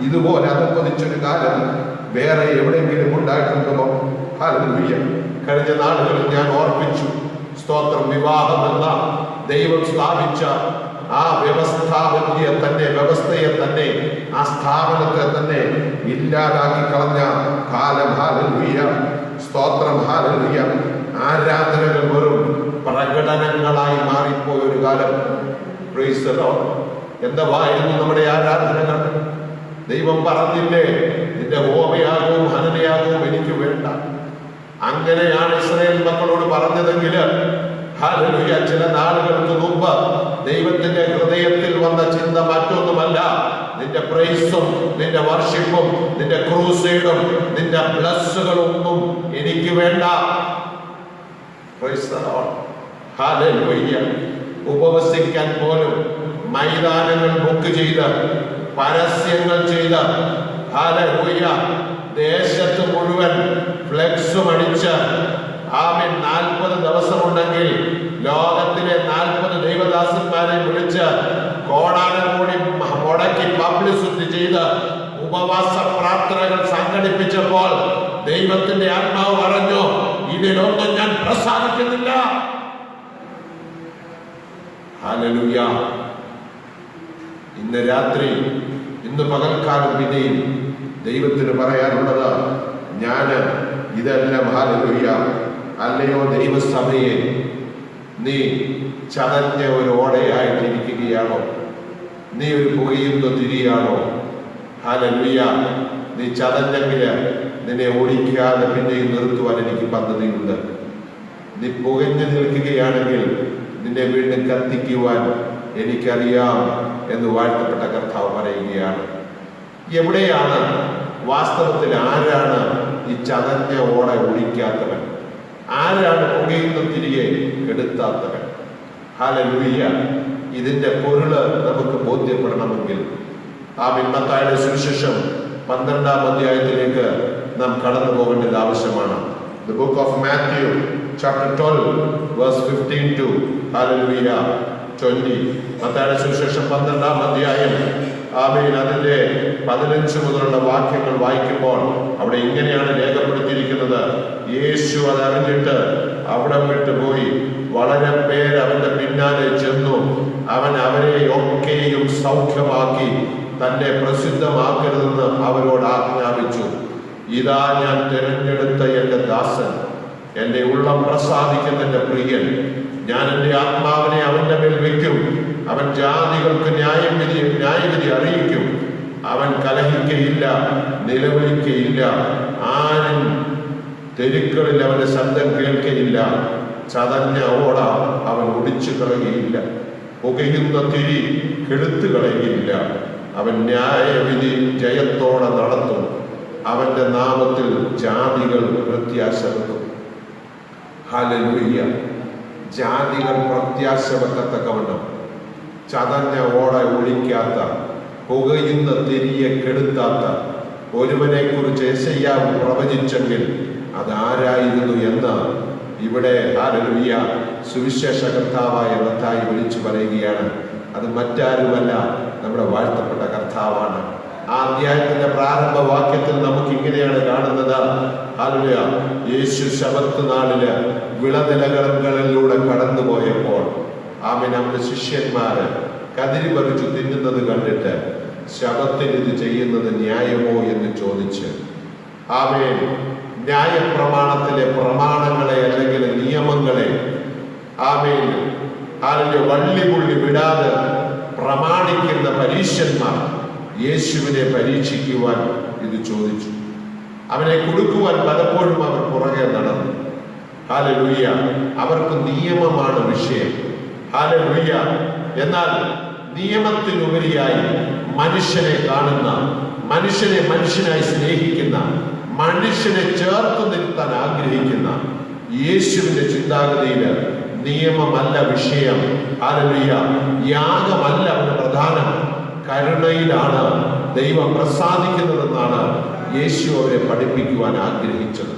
ഇതുപോലെ അധപ്പതിച്ചൊരു കാലം വേറെ എവിടെയെങ്കിലും ഉണ്ടായിട്ടുണ്ടോ? ഹല്ലേലൂയ. കഴിഞ്ഞ നാളുകളിൽ ഞാൻ ഓർപ്പിച്ചു, സ്തോത്രം, വിവാഹം എന്ന ദൈവം സ്ഥാപിച്ച ആ വ്യവസ്ഥയെ തന്നെ ആ സ്ഥാപനത്തെ തന്നെ ഇല്ലാതാക്കി കളഞ്ഞ കാലം. ഹല്ലേലൂയ, സ്തോത്രം, ഹല്ലേലൂയ. ആരാധനകൾ വെറും പ്രകടനങ്ങളായി മാറിപ്പോയ ഒരു കാലം. Price the Lord. എന്തായിരുന്നു നമ്മുടെ ആരാധനകൾ? ദൈവം പറഞ്ഞില്ലേ, നിന്റെ ഹോമയാകവും ഹനനയാകവും എനിക്ക് വേണ്ട. അങ്ങനെയാണ് ഇസ്രായേൽ മക്കളോട് പറഞ്ഞതെങ്കിൽ ഹല്ലേലൂയ, ചില നാളുകൾക്ക് മുമ്പ് ദൈവത്തിന്റെ ഹൃദയത്തിൽ വന്ന ചിന്ത മറ്റൊന്നുമല്ല, നിന്റെ പ്രൈസും നിന്റെ വർഷിപ്പും നിന്റെ ക്രൂസൈഡും നിന്റെ ബ്ലസ്സുകളൊന്നും എനിക്ക് വേണ്ട. Praise the Lord, hallelujah. ഉപവസിക്കാൻ പോലും മൈതാനങ്ങൾ ബുക്ക് ചെയ്ത് പരസ്യങ്ങൾ ചെയ്ത് ഹല്ലേലൂയ ദേശത്ത് മുഴുവൻ ഫ്ലെക്സും അടിച്ച് 40 ദിവസമുണ്ടെങ്കിൽ ലോകത്തിലെ 40 ദൈവദാസന്മാരെ വിളിച്ച് കോടാനകോടി മുടക്കി പബ്ലിസിറ്റി ചെയ്ത് ഉപവാസ പ്രാർത്ഥനകൾ സംഘടിപ്പിച്ചപ്പോൾ ദൈവത്തിന്റെ ആത്മാവ് പറഞ്ഞു, ഇതിലൊന്നും ഞാൻ പ്രസാദിക്കുന്നില്ല. ഹല്ലേലൂയ. ഇന്ന് രാത്രി, ഇന്ന് പകൽക്കാലം പിന്നെയും ദൈവത്തിന് പറയാനുള്ളത്, ഞാൻ ഇതെല്ലാം ഹല്ലേലൂയ. അല്ലയോ ദൈവസഭയെ, നീ ചതഞ്ഞ ഒരു ഓടയായിട്ടിരിക്കുകയാണോ? നീ ഒരു പുകയുന്ന തിരിയാണോ? ഹല്ലേലൂയ. നീ ചതഞ്ഞെങ്കിൽ നിന്നെ ഓടിക്കാതെ പിന്നെയും നിർത്തുവാൻ എനിക്ക് പദ്ധതിയുണ്ട്. നീ പുകഞ്ഞു നിൽക്കുകയാണെങ്കിൽ നിന്നെ വീണ്ടും കത്തിക്കുവാൻ എനിക്കറിയാം എന്ന് വാഴ്ത്തപ്പെട്ട കർത്താവ് പറയുകയാണ്. എവിടെയാണ് വാസ്തവത്തിൽ ആരാണ് ഈ ചതഞ്ഞ ഓട ഓടിക്കാത്തവൻ? ആരാണ് പുകയുന്ന തിരികെ കെടുത്താത്തവൻ? ഹല്ലേലൂയ. ഇതിന്റെ പൊരുള് നമുക്ക് ബോധ്യപ്പെടണമെങ്കിൽ മത്തായിയുടെ സുവിശേഷം 12-ാം അധ്യായത്തിലേക്ക് നാം കടന്നു പോകേണ്ടത് ആവശ്യമാണ്. The book of Matthew chapter 12 verse 15 to hallelujah 20. മത്തായിയുടെ സുവിശേഷം 12-ാം അധ്യായം അതിന്റെ 15 മുതലുള്ള വാക്യങ്ങൾ വായിക്കുമ്പോൾ അവിടെ ഇങ്ങനെയാണ് രേഖപ്പെടുത്തിയിരിക്കുന്നത്. യേശു അതറിഞ്ഞിട്ട് അവിടം വിട്ടുപോയി വളരെ പേര് അവന്റെ പിന്നാലെ ചെന്നു. അവൻ അവരെ ഒക്കെയും സൗഖ്യമാക്കി തന്നെ പ്രസിദ്ധമാക്കരുതെന്ന് അവരോട് ആജ്ഞാപിച്ചു. ഇതാ ഞാൻ തിരഞ്ഞെടുത്ത എന്റെ ദാസൻ, എന്റെ ഉള്ളം പ്രസാദിക്കുന്ന എന്റെ പ്രിയൻ. ഞാൻ എന്റെ ആത്മാവിനെ അവന്റെ മേൽ വയ്ക്കും. അവൻ ജാതികൾക്ക് ന്യായവിധി അറിയിക്കും. അവൻ കലഹിക്കയില്ല, നിലവിളിക്കയില്ല. ആരും തെരുക്കളിൽ അവന്റെ ശബ്ദം കേൾക്കയില്ല. ചതഞ്ഞ ഓട അവൻ ഒടിച്ചു കളയുകയില്ല. പുകയുന്ന തിരി കെടുത്തു കളയുകയില്ല. അവൻ ന്യായവിധി ജയത്തോടെ നടത്തും. അവന്റെ നാമത്തിൽ ജാതികൾ പ്രത്യാശ വെക്കും. ഹല്ലേലൂയ. ജാതികൾ പ്രത്യാശ വെക്കത്തക്കവണ്ണം ചതഞ്ഞ ഓട ഒഴിക്കാത്ത, പുകയുന്ന തിരിയെ കെടുത്താത്ത, ഒരുവനെ കുറിച്ച് യെശയ്യാവ് പ്രവചിച്ചെങ്കിൽ അതാരായിരുന്നു എന്ന് ഇവിടെ ഹല്ലേലൂയ സുവിശേഷ കർത്താവായ മത്തായി വിളിച്ചു പറയുകയാണ്. അത് മറ്റാരുമല്ല, നമ്മുടെ വാഴ്ത്തപ്പെട്ട കർത്താവാണ്. ആ അധ്യായത്തിന്റെ പ്രാരംഭ വാക്യത്തിൽ നമുക്ക് ഇങ്ങനെയാണ് കാണുന്നത്. ഹല്ലേലൂയ, യേശു ശബത്ത് നാളില് വിളനിലങ്ങളിലൂടെ കടന്നുപോയപ്പോൾ ആമേൻ നമ്മുടെ ശിഷ്യന്മാര് കതിരി പറിച്ചു തിന്നുന്നത് കണ്ടിട്ട് ശബത്തിന് ഇത് ചെയ്യുന്നത് ന്യായമോ എന്ന് ചോദിച്ച് ആമേൻ ന്യായപ്രമാണത്തിലെ പ്രമാണങ്ങളെ അല്ലെങ്കിൽ നിയമങ്ങളെ ആമേൻ അതിന്റെ വള്ളിപുള്ളി വിടാതെ പ്രമാണിക്കുന്ന പരീശന്മാർ യേശുവിനെ പരീക്ഷിക്കുവാൻ ഇത് ചോദിച്ചു. അവനെ കൊടുക്കുവാൻ പലപ്പോഴും അവർ പുറകെ നടന്നു. ഹല്ലേലൂയ, അവർക്ക് നിയമമാണ് വിഷയം. ഹല്ലേലൂയ, എന്നാൽ നിയമത്തിനുപരിയായി മനുഷ്യനെ കാണുന്ന, മനുഷ്യനെ മനുഷ്യനായി സ്നേഹിക്കുന്ന, മനുഷ്യനെ ചേർത്ത് നിർത്താൻ ആഗ്രഹിക്കുന്ന യേശുവിന്റെ ചിന്താഗതിയില് നിയമമല്ല വിഷയം. ഹല്ലേലൂയ, യാഗമല്ല അവന് പ്രധാനം, കരുണയിലാണ് ദൈവം പ്രസാദിക്കുന്നതെന്നാണ് യേശു അവരെ പഠിപ്പിക്കുവാൻ ആഗ്രഹിച്ചത്.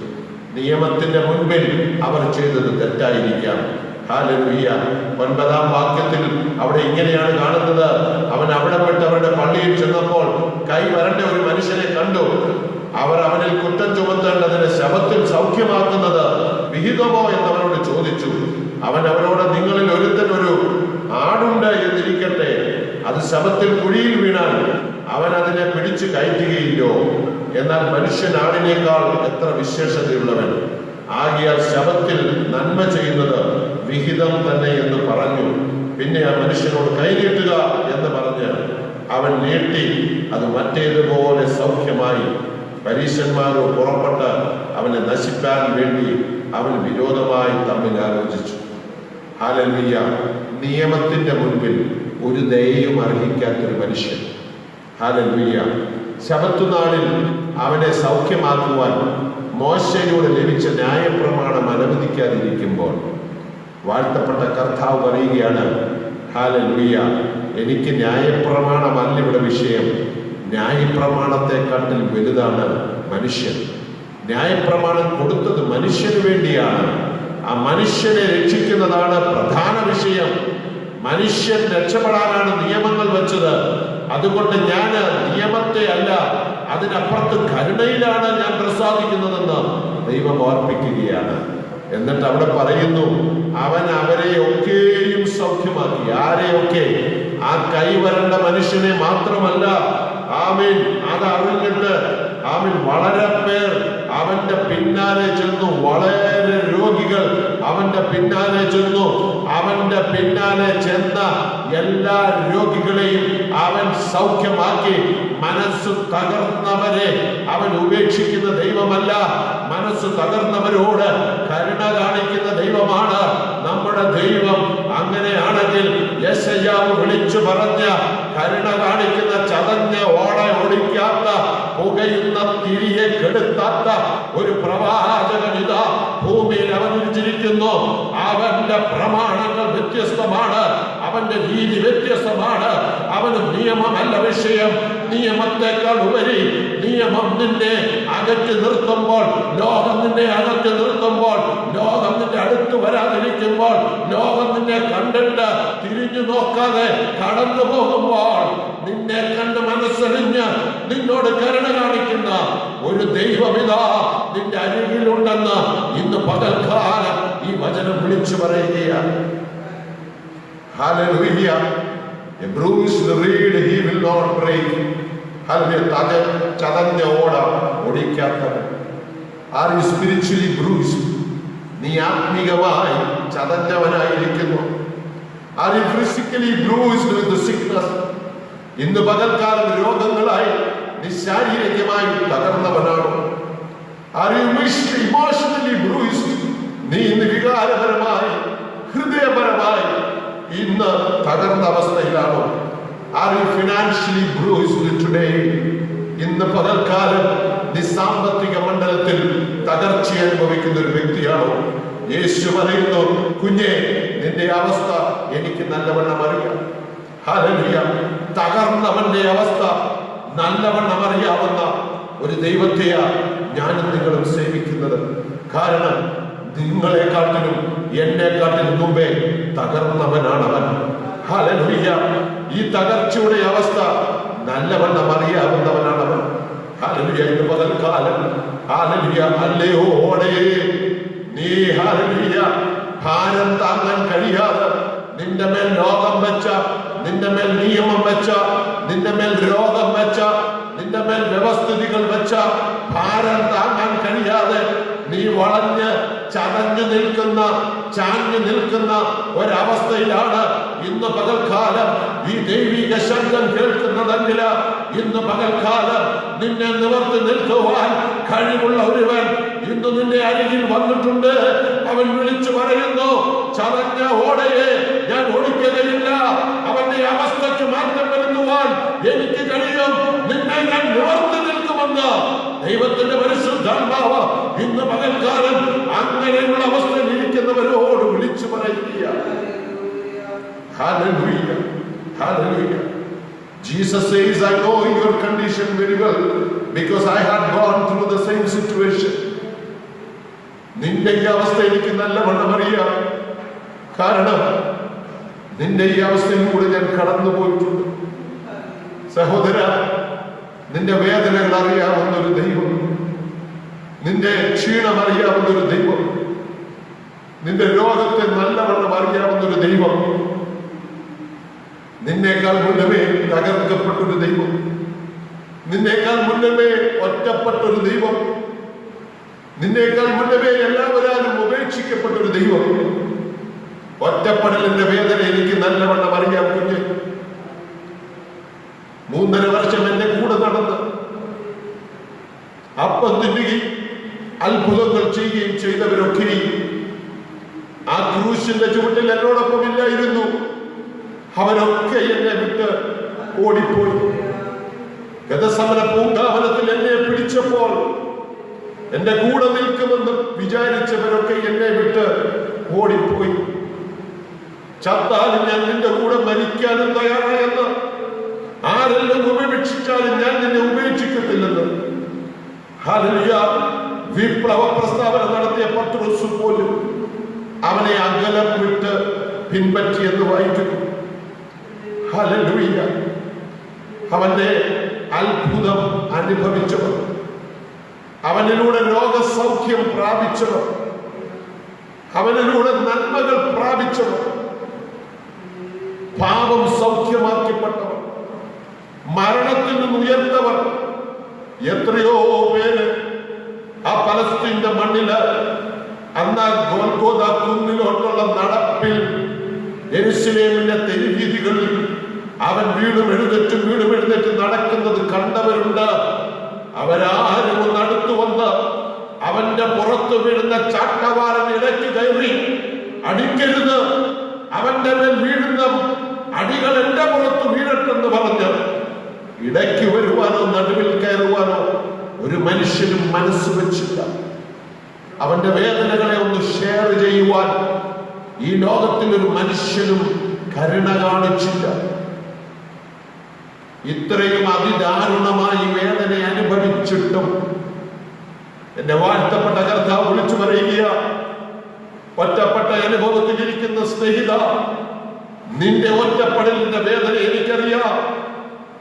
നിയമത്തിന്റെ മുൻപിൽ അവർ ചെയ്തത് തെറ്റായിരിക്കാം. ഹല്ലേലൂയ, 9-ാം വാക്യത്തിൽ അവിടെ ഇങ്ങനെയാണ് കാണുന്നത്. അവൻ അവിടെ പെട്ട് അവരുടെ പള്ളിയിൽ ചെന്നപ്പോൾ കൈ വരണ്ട ഒരു മനുഷ്യനെ കണ്ടു. അവർ അവനിൽ കുറ്റം ചുമത്തേണ്ടതിന് ശബത്തിൽ സൗഖ്യമാക്കുന്നത് വിഹിതമോ എന്നവരോട് ചോദിച്ചു. അവൻ അവരോട്, നിങ്ങളിൽ ഒരുത്തൻ ഒരു ആടുണ്ട് എന്നിരിക്കട്ടെ, അത് ശബത്തിൽ കുഴിയിൽ വീണാൽ അവൻ അതിനെ പിടിച്ചു കയറ്റുകയില്ലോ. എന്നാൽ മനുഷ്യൻ ആടിനേക്കാൾ എത്ര വിശേഷതയുള്ളവൻ. ആകിയാൽ ശബത്തിൽ നന്മ ചെയ്യുന്നത് വിഹിതം തന്നെ എന്ന് പറഞ്ഞു. പിന്നെ ആ മനുഷ്യനോട് കൈ നീട്ടുക എന്ന് പറഞ്ഞ് അവൻ നീട്ടി, അത് മറ്റേതുപോലെ സൗഖ്യമായി. പരീശന്മാരോ പുറപ്പെട്ട് അവനെ നശിപ്പാൻ വേണ്ടി അവന് വിരോധമായി തമ്മിൽ ആലോചിച്ചു. ഹല്ലേലൂയ, നിയമത്തിന്റെ മുൻപിൽ ഒരു ദയയും അർഹിക്കാത്തൊരു മനുഷ്യൻ. ഹല്ലേലൂയ, ശബത്തുനാളിൽ അവനെ സൗഖ്യമാക്കുവാൻ മോശയിലൂടെ ലഭിച്ച ന്യായപ്രമാണം അനുവദിക്കാതിരിക്കുമ്പോൾ വാഴ്ത്തപ്പെട്ട കർത്താവ് പറയുകയാണ്, ഹല്ലേലൂയ, എനിക്ക് ന്യായപ്രമാണമല്ല ഇവിടെ വിഷയം, ന്യായപ്രമാണത്തെക്കാട്ടിൽ വലുതാണ് മനുഷ്യൻ. ന്യായപ്രമാണം കൊടുത്തത് മനുഷ്യന് വേണ്ടിയാണ്. ആ മനുഷ്യനെ രക്ഷിക്കുന്നതാണ് പ്രധാന വിഷയം. മനുഷ്യൻ രക്ഷപ്പെടാനാണ് നിയമങ്ങൾ വെച്ചത്. അതുകൊണ്ട് ഞാൻ നിയമത്തെ അല്ല, അതിനപ്പുറത്ത് കരുണയിലാണ് ഞാൻ പ്രസാദിക്കുന്നതെന്ന് ദൈവം ഓർപ്പിക്കുകയാണ്. എന്നിട്ട് അവിടെ പറയുന്നു, അവൻ അവരെ ഒക്കെയും സൗഖ്യമാക്കി. ആരെയൊക്കെ? ആ കൈവരേണ്ട മനുഷ്യനെ മാത്രമല്ല. ആമീൻ, അത് അറിഞ്ഞിട്ട് ആമീൻ വളരെ പേർ അവന്റെ പിന്നാലെ ചെന്നു. വളരെ രോഗികൾ അവന്റെ പിന്നാലെ ചെന്നു. അവന്റെ പിന്നാലെ ചെന്ന എല്ലാ രോഗികളെയും അവൻ സൗഖ്യമാക്കി. മനസ്സ് തകർന്നവരെ അവൻ ഉപേക്ഷിക്കുന്ന ദൈവമല്ല, മനസ്സ് തകർന്നവരോട് കരുണ കാണിക്കുന്ന ദൈവമാണ് നമ്മുടെ ദൈവം. അങ്ങനെയാണെങ്കിൽ യെശയ്യാവ് വിളിച്ചു പറഞ്ഞ കരുണ കാണിക്കുന്ന, ചതഞ്ഞ ഓട ഓടിക്കാത്ത, പുകയുന്ന തിരിയെ കെടുത്താത്ത ഒരു പ്രവാചകൻ ഇതാ ഭൂമിയിൽ അവതരിച്ചിരിക്കുന്നു. അവന്റെ പ്രമാണങ്ങൾ വ്യത്യസ്തമാണ്, അവന്റെ രീതി വ്യത്യസ്തമാണ്. അവന് നിയമമല്ല വിഷയം. നിയമത്തെക്കാൾ ഉപരി നിയമം നിന്നെ അകറ്റി നിർത്തുമ്പോൾ, ലോകം നിന്നെ അകറ്റി നിർത്തുമ്പോൾ, ലോകം നിന്റെ അടുത്ത് വരാതിരിക്കുമ്പോൾ, ലോകം നിന്നെ കണ്ടിട്ട് തിരിഞ്ഞു നോക്കാതെ കടന്നു പോകുമ്പോൾ, നിന്നെ കണ്ട് മനസ്സറിഞ്ഞ് നിന്നോട് കരുണ കാണിക്കുന്ന ഒരു ദൈവമിതാ നിന്റെ അരികിലുണ്ടെന്ന് ഇന്ന് പകൽക്കാലം ഈ വചനം വിളിച്ചു പറയുകയാണ്. Hallelujah, a bruised reed he will not break. Hallelujah, ചതഞ്ഞ ഓട ഒടിക്കാത്തവൻ. Are you spiritually bruised? നീ ആത്മീകമായി ചതഞ്ഞവനായിരിക്കുന്നു. Are you physically bruised with the sickness? ഇന്ന് പകൽക്കാലം രോഗങ്ങളായി നീ ശാരീരികമായി തകർന്നവനാണോ? Are you emotionally bruised? നീ ഇന്ന് വികാരപരമായി, ഹൃദയപരമായി ഇന്ന് തകർന്ന അവസ്ഥയിലാണോ? Are you financially bruised today? ഇന്ന് പകൽക്കാലം നീ സാമ്പത്തിക മണ്ഡലത്തിൽ തകർച്ച അനുഭവിക്കുന്ന ഒരു വ്യക്തിയാണോ? യേശു പറയുന്നു, കുഞ്ഞെ, നിന്റെ അവസ്ഥ എനിക്ക് നല്ലവണ്ണം അറിയാം. ഹല്ലേലൂയ, തകർന്നവന്റെ അവസ്ഥ നല്ലവണ്ണം അറിയാവുന്ന ഒരു ദൈവത്തെയാ ഞാനും നിങ്ങളും സേവിക്കുന്നത്. കാരണം നിങ്ങളെക്കാട്ടിലും എന്നെക്കാട്ടിലും മുമ്പേ തകർന്നവനാണവൻ. ഹല്ലേലൂയ. ഈ തകർച്ചയുടെ അവസ്ഥ നല്ലവണ്ണം അറിയാവുന്നവനാണവൻ. ഹല്ലേലൂയ. ഇന്ന് പകൽക്കാലം ഹല്ലേലൂയ അല്ലയോ ഓടയേ, നീ ഹല്ലേലൂയ ഭാരം താങ്ങാൻ കഴിയാതെ നിന്റെ മേൽ രോഗം വെച്ച, നിന്റെ മേൽ നിയമം വെച്ച, നിന്റെ മേൽ രോഗം വെച്ച, നിന്റെ മേൽ വ്യവസ്ഥിതികൾ വെച്ച ഭാരം താങ്ങാൻ കഴിയാതെ നീ വളഞ്ഞ് ചതഞ്ഞു നിൽക്കുന്ന, ചാഞ്ഞു നിൽക്കുന്ന ഒരവസ്ഥയിലാണ് ഇന്ന് പകൽക്കാലം ഈ ദൈവിക ശബ്ദം കേൾക്കുന്നതെങ്കിൽ, ഇന്ന് പകൽക്കാലം നിന്നെ നിവർത്തി നിൽക്കുവാൻ കഴിവുള്ള ഒരുവൻ ഇന്ന് നിന്റെ അരികിൽ വന്നിട്ടുണ്ട്. അവൻ വിളിച്ചു പറയുന്നു, ചതഞ്ഞ ഓടയെ ഞാൻ ഓടിക്കുകയില്ല. അവന്റെ അവസ്ഥയ്ക്ക് മാറ്റം വരുത്തുവാൻ എനിക്ക് കഴിയും. നിന്നെ ഞാൻ നിവർത്തി നിൽക്കുമെന്ന് ദൈവത്തിന്റെ പരിശുദ്ധാത്മാവ് ഇന്ന് പകൽക്കാലം അങ്ങനെയുള്ള അവസ്ഥയിൽ ഇരിക്കുന്നവരോട് വിളിച്ചു പറയുകയാണ്. Hallelujah. Hallelujah. Jesus says, I know your condition very well because I had gone through the same situation. നിന്റെ ഈ അവസ്ഥ എനിക്ക് നല്ലവണ്ണം അറിയാം. കാരണം നിന്റെ ഈ അവസ്ഥയിലൂടെ ഞാൻ കടന്നു പോയിട്ടുണ്ട്. സഹോദര, നിന്റെ വേദനകൾ അറിയാവുന്ന ഒരു ദൈവം, നിന്റെ ക്ഷീണം അറിയാവുന്ന ഒരു ദൈവം, നിന്റെ രോഗത്തെ നല്ലവണ്ണം അറിയാവുന്ന ഒരു ദൈവം, നിന്നേക്കാൾ മുന്നമേ തകർക്കപ്പെട്ടൊരു ദൈവം, നിന്നേക്കാൾ മുന്നമേ ഒറ്റപ്പെട്ടൊരു ദൈവം, നിന്നേക്കാൾ മുന്നമേ എല്ലാവരും ഉപേക്ഷിക്കപ്പെട്ടൊരു ദൈവം. ഒറ്റപ്പെടലിന്റെ വേദന എനിക്ക് നല്ലവണ്ണം അറിയാം കുഞ്ഞ്. 3.5 വർഷം എന്റെ കൂടെ നടന്ന് അപ്പം തിന്നുകയും അത്ഭുതങ്ങൾ ചെയ്യുകയും ചെയ്തവരൊക്കെ ആ ക്രൂശിന്റെ ചുവട്ടിൽ എന്നോടൊപ്പം ഇല്ലായിരുന്നു. അവരൊക്കെ എന്നെ വിട്ട് ഓടിപ്പോയി. ഗതസമന പൂങ്കാവനത്തിൽ എന്നെ പിടിച്ചപ്പോൾ എന്റെ കൂടെ നിൽക്കുമെന്ന് വിചാരിച്ചവരൊക്കെ എന്നെ വിട്ട് ഓടിപ്പോയി. ചത്താലും ഞാൻ നിന്റെ കൂടെ മരിക്കാനും തയ്യാറായെന്ന്, ആരെല്ലാം ഉപേക്ഷിച്ചാലും ഞാൻ നിന്നെ ഉപേക്ഷിക്കത്തില്ലെന്ന് ഹല്ലേലൂയ വിപ്ലവ പ്രസ്താവന നടത്തിയ പത്രോസ് പോലും അവനെ അകലം വിട്ട് പിൻപറ്റിയെന്ന് വായിക്കുന്നു. ഹല്ലേലൂയ. അവന്റെ അത്ഭുതം അനുഭവിച്ചവർ, അവനിലൂടെ രോഗസൗഖ്യം പ്രാപിച്ചവർ, അവനിലൂടെ നന്മകൾ പ്രാപിച്ചവർ, പാപം സൗഖ്യമാക്കപ്പെട്ടവർ, മരണത്തിൽ നിന്ന് ഉയർത്തവർ എത്രയോ പേര് ആ പലസ്തീന്റെ മണ്ണില് അന്ന് ഗോൽഗോഥ കുന്നിലോട്ടുള്ള നടപ്പിൽ യെരൂശലേമിന്റെ തെരുവീഥികളിൽ അവൻ വീടും എഴുന്നേറ്റ് നടക്കുന്നത് കണ്ടവരുണ്ട്. അവരാരും ഒന്ന് അടുത്തു വന്ന് അവന്റെ പുറത്തു വീഴുന്ന ചാട്ടവാറിന് ഇടയ്ക്ക് കയറി അടിക്കരുത്, അവന്റെ മേൽ വീഴുന്ന അടികൾ എന്റെ പുറത്ത് വീഴട്ടെന്ന് പറഞ്ഞ് ഇടയ്ക്ക് വരുവാനോ നടുവിൽ കയറുവാനോ ഒരു മനുഷ്യനും മനസ്സ് വെച്ചില്ല. അവന്റെ വേദനകളെ ഒന്ന് ഷെയർ ചെയ്യുവാൻ ഈ ലോകത്തിൽ ഒരു മനുഷ്യനും കരുണ കാണിച്ചില്ല. ഇത്രയും അതിദാരുണമായി വേദന അനുഭവിച്ചിട്ടും എന്റെ വാഴ്ത്തപ്പെട്ട കർത്താവ് വിളിച്ചു പറയുക, ഒറ്റപ്പെട്ട അനുഭവത്തിലിരിക്കുന്ന സ്നേഹിത, നിന്റെ ഒറ്റപ്പെടലിന്റെ വേദന എനിക്കറിയാം.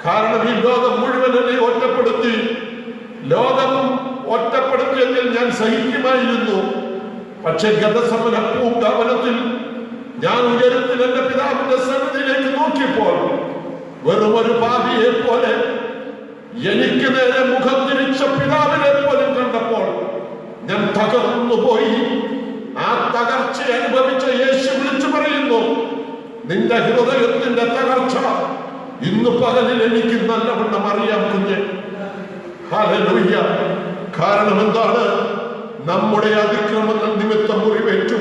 കാരണം ഈ ലോകം മുഴുവൻ എന്നെ ഒറ്റപ്പെടുത്തി. ലോകം ഒറ്റപ്പെടുത്തിയെങ്കിൽ ഞാൻ സഹിക്കുമായിരുന്നു. പക്ഷെ ഗതസമന പൂങ്കാവനത്തിൽ ഞാൻ ഉയരത്തിൽ എന്റെ പിതാവിന്റെ സന്നിധിയിലേക്ക് നോക്കിയപ്പോൾ വെറും ഒരു പാപിയെ പോലെ, എനിക്ക് നേരെ മുഖം തിരിച്ച പിതാവിനെ പോലും കണ്ടപ്പോൾ ഞാൻ തകർന്നുപോയി. ആ തകർച്ച അനുഭവിച്ച യേശു വിളിച്ചു പറയുന്നു, നിന്റെ ഹൃദയത്തിന്റെ തകർച്ച ഇന്ന് പകലിൽ എനിക്ക് നല്ലവണ്ണം അറിയാം കുഞ്ഞെ. ഹല്ലേലൂയ. കാരണം എന്താണ്? നമ്മുടെ അതിക്രമങ്ങൾ നിമിത്തം മുറിവേറ്റു,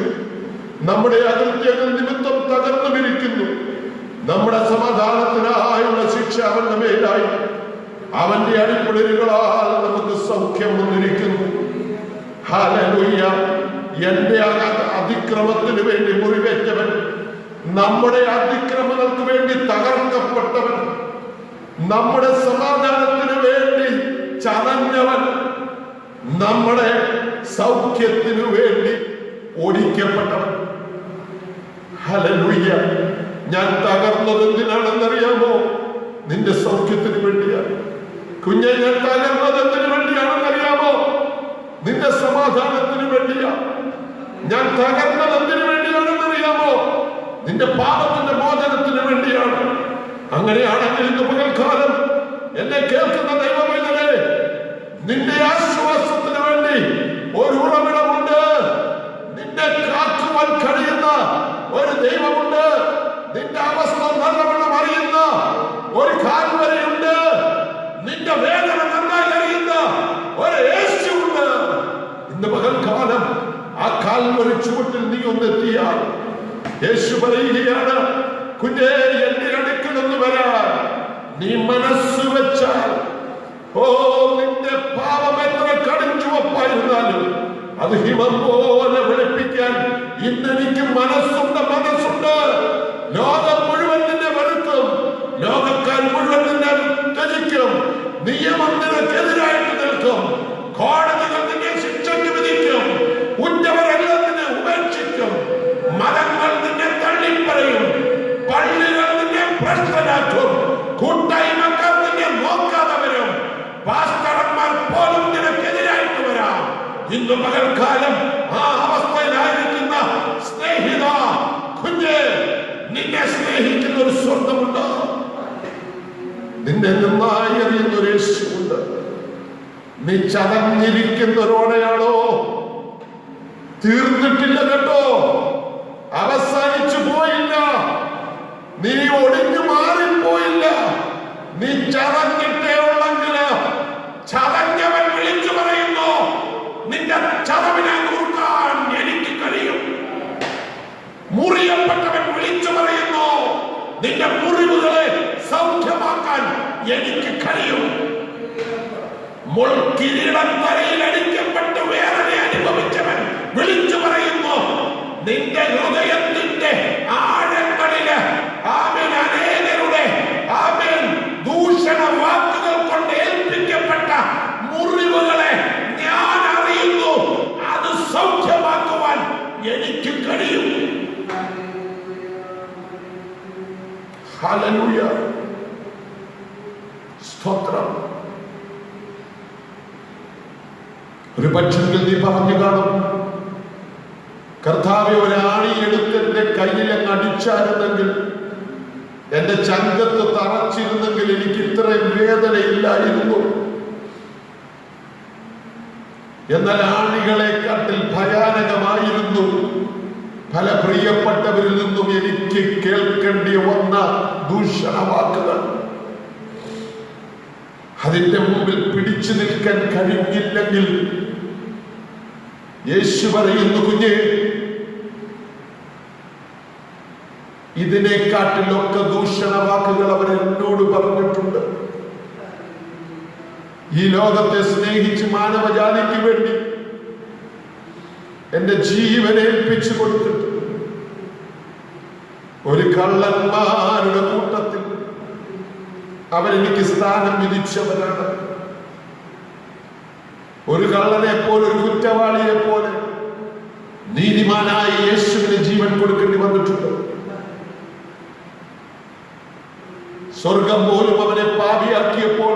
നമ്മുടെ അകൃത്യങ്ങൾ നിമിത്തം തകർന്നു വിരിക്കുന്നു. നമ്മുടെ സമാധാനത്തിനായുള്ള ശിക്ഷ അവന്റെ മേലായി, അവന്റെ അടിപ്പിടലുകളാൽ നമുക്ക് സൗഖ്യം വന്നിരിക്കുന്നു. ഹല്ലേലൂയ. എന്റെ അതിക്രമത്തിന് വേണ്ടി മുറിവേറ്റവൻ, നമ്മുടെ അതിക്രമങ്ങൾക്ക് വേണ്ടി തകർക്കപ്പെട്ടവൻ, നമ്മുടെ സമാധാനത്തിന് വേണ്ടി ചതഞ്ഞവൻ നമ്മുടെ സൗഖ്യത്തിനു വേണ്ടി ഓടിക്കപ്പെട്ടവൻ. ഹല്ലേലൂയ. ഞാൻ തകർന്നത് എന്തിനാണെന്നറിയാമോ? നിന്റെ സൗഖ്യത്തിന് വേണ്ടിയാണ്. കുഞ്ഞെ, ഞാൻ തകർന്നത് എന്തിനു വേണ്ടിയാണെന്നറിയാമോ? നിന്റെ സമാധാനത്തിന് വേണ്ടിയാണ്. ഞാൻ തകർന്നത് എന്തിനു വേണ്ടിയാണെന്നറിയാമോ? നിന്റെ പാപത്തിന്റെ മോചനത്തിന് വേണ്ടിയാണ്. അങ്ങനെയാണെങ്കിൽ ഇന്ന് പകൽക്കാലം എന്നെ കേൾക്കുന്ന ദൈവമേ, നിന്റെ ആശ്വാസത്തിന് വേണ്ടി ഒരു ഉറവിടമുണ്ട്. നിന്നെ കാക്കുവാൻ കഴിയുന്ന ഒരു ദൈവമുണ്ട്. നിന്റെ അവസ്ഥ നല്ലവണ്ണം അറിയുന്ന ഒരു കാൽവരിയുണ്ട്. നിന്റെ വേദന നന്നായി അറിയുന്ന ഒരു യേശുവുണ്ട്. ഇന്ന് പകൽക്കാലം ആ കാൽവരി ചുവട്ടിൽ നീ ഒന്നെത്തിയാൽ യേശു പറയുകയാണ്, കുഞ്ഞേ, എന്റെ അടുക്കൽ നിന്ന് വരാൻ നീ മനസ്സ് വെച്ചാൽ, ഓ, നിന്റെ പാപം എത്ര കടുംചുവപ്പായിരുന്നാലും അത് ഹിമം പോലെ വെളുപ്പിക്കാൻ ഇന്നെനിക്ക് മനസ്സുണ്ട്. ലോകം മുഴുവൻ നിന്നെ വെറുക്കും, ലോകക്കാർ മുഴുവൻ നിന്നെ ത്യജിക്കും, നിയമം നിനക്കെതിരായിട്ട് നിൽക്കും, കോടതികൾ നിന്നെ ശിക്ഷയ്ക്ക് വിധിക്കും, ഉറ്റവരെല്ലാം നിന്നെ ഉപേക്ഷിക്കും, മതങ്ങൾ നിന്നെ തള്ളിപ്പറയും, പള്ളികൾ നിന്നെ ഭ്രഷ്ടനാക്കും, കൂട്ടായ്മക്കാർ നിന്നെ നോക്കാതെ വരും, പാസ്റ്റർമാർ പോലും നിനക്കെതിരായിട്ട് വരാം. ഇന്ന് പകൽക്കാലം ആ അവസ്ഥയിലായിരിക്കുന്ന സ്നേഹിത കുഞ്ഞ്, നിന്നെ സ്നേഹിക്കുന്ന ഒരു സ്വർഗമുണ്ട്. നിന്നെ നന്നായി അറിയുന്ന ഒരു യേശുവുണ്ട്. നീ ചതഞ്ഞിരിക്കുന്നവരോടെയാണോ? തീർന്നിട്ടില്ല കേട്ടോ, അവസാനിച്ചു പോയില്ല, നീ ഒടിഞ്ഞു മാറിപ്പോയില്ല. നീ ചതഞ്ഞിട്ടേ ഉള്ളെങ്കിൽ ചതഞ്ഞവൻ വിളിച്ചു പറയുന്നു, നിന്റെ ചതവിനെ കുറുക്കാൻ എനിക്ക് കഴിയും. മുറിയപ്പെട്ടവൻ വിളിച്ചു പറയുന്നു, നിന്റെ മുറിവുകളെ സൗഖ്യമാക്കാൻ എനിക്ക് കഴിയും. മുൾക്കിരീടം തലയിൽ അടിക്കപ്പെട്ട് വേദന അനുഭവിച്ചവൻ വിളിച്ചു പറയുന്നു, നിന്റെ ഹൃദയത്തിന്റെ ആഴങ്ങളില് ആമേൻ അനേകരുടെ ആമേൻ ദൂഷണ വാക്കുകൾ കൊണ്ട് ഏൽപ്പിക്കപ്പെട്ട മുറിവുകളെ ഞാൻ അറിയുന്നു, അത് സൗഖ്യമാക്കുവാൻ എനിക്ക് കഴിയും. ഹല്ലേലൂയ, സ്തോത്രം. ഒരു പക്ഷെങ്കിൽ നീ പറഞ്ഞു കാണും, കർത്താവേ, ഒരാണി എടുത്ത് എന്റെ കയ്യിൽ അങ്ങ് അടിച്ചായിരുന്നെങ്കിൽ, എന്റെ ചങ്കത്ത് തറച്ചിരുന്നെങ്കിൽ എനിക്ക് ഇത്രയും വേദനയില്ലായിരുന്നു. എന്നാൽ ആണികളെക്കാട്ടിൽ ഭയാനകമായിരുന്നു പല പ്രിയപ്പെട്ടവരിൽ നിന്നും എനിക്ക് കേൾക്കേണ്ടി വന്ന ദൂഷണവാക്കുകൾ. അതിന്റെ മുമ്പിൽ പിടിച്ചു നിൽക്കാൻ കഴിഞ്ഞില്ലെങ്കിൽ യേശു പറയുന്നു, കുഞ്ഞേ, ഇതിനെക്കാട്ടിലൊക്കെ ദൂഷണവാക്കുകൾ അവർ എന്നോട് പറഞ്ഞിട്ടുണ്ട്. ഈ ലോകത്തെ സ്നേഹിച്ച് മാനവജാതിക്ക് വേണ്ടി എന്റെ ജീവനെ ഏൽപ്പിച്ചു കൊടുത്തിട്ട് ഒരു കള്ളന്മാരുടെ കൂട്ടത്തിൽ അവരെനിക്ക് സ്ഥാനം വിധിച്ചവരാണ്. ഒരു കള്ളനെ പോലെ, ഒരു കുറ്റവാളിയെ പോലെ നീതിമാനായ യേശുവിന് ജീവൻ കൊടുക്കേണ്ടി വന്നിട്ടുണ്ട്. സ്വർഗം പോലും അവനെ പാപിയാക്കിയപ്പോൾ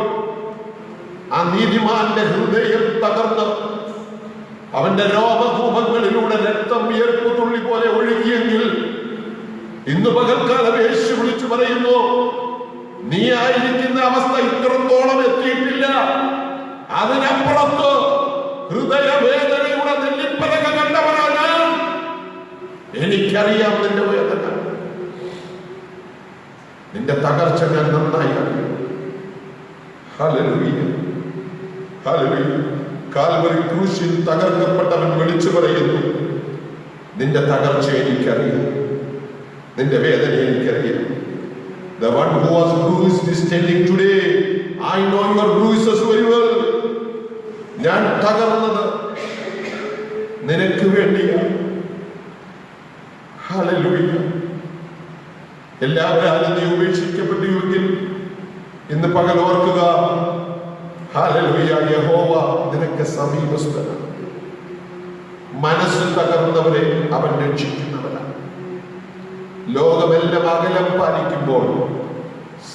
ആ നീതിമാന്റെ ഹൃദയം തകർന്ന് അവന്റെ രോമകൂപങ്ങളിലൂടെ രക്തം വിയർപ്പ് തുള്ളി പോലെ ഒഴുകിയെങ്കിൽ ഇന്ന് പകൽക്കാലം യേശു വിളിച്ചു പറയുന്നു, നീ ആയിരിക്കുന്ന അവസ്ഥ ഇത്രത്തോളം എത്തിയിട്ടില്ല. അതിനപ്പുറത്ത് ഹൃദയവേദനയുടെ നെല്ലിപ്പലക കണ്ടവനാണ് ഞാൻ. എനിക്കറിയാം നിന്റെ വേദന, നിന്റെ തകർച്ച ഞാൻ നന്നായി അറിയും. Hallelujah, hallelujah. കാൽവരി ക്രൂശിൽ തകർക്കപ്പെട്ടവൻ വിളിച്ചു പറയുന്നു, നിന്റെ തകർച്ച എനിക്കറിയാം, നിന്റെ വേദന എനിക്കറിയാം. The one who was bruised is telling today, I know your bruises very well. ഞാൻ തകർന്നത് നിനക്ക് വേണ്ടിയാണ്. ഹല്ലേലൂയ. എല്ലാവരും നീ ഉപേക്ഷിക്കപ്പെട്ടുവെങ്കിൽ ഇന്ന് പകൽ ഓർക്കുക, ഹല്ലേലൂയ. യഹോവ നിനക്ക് സമീപസ്ഥനാണ്. മനസ്സ് തകർന്നവരെ അവൻ രക്ഷിക്കുന്നവനാണ്. ലോകമെല്ലാം അകലം പാലിക്കുമ്പോൾ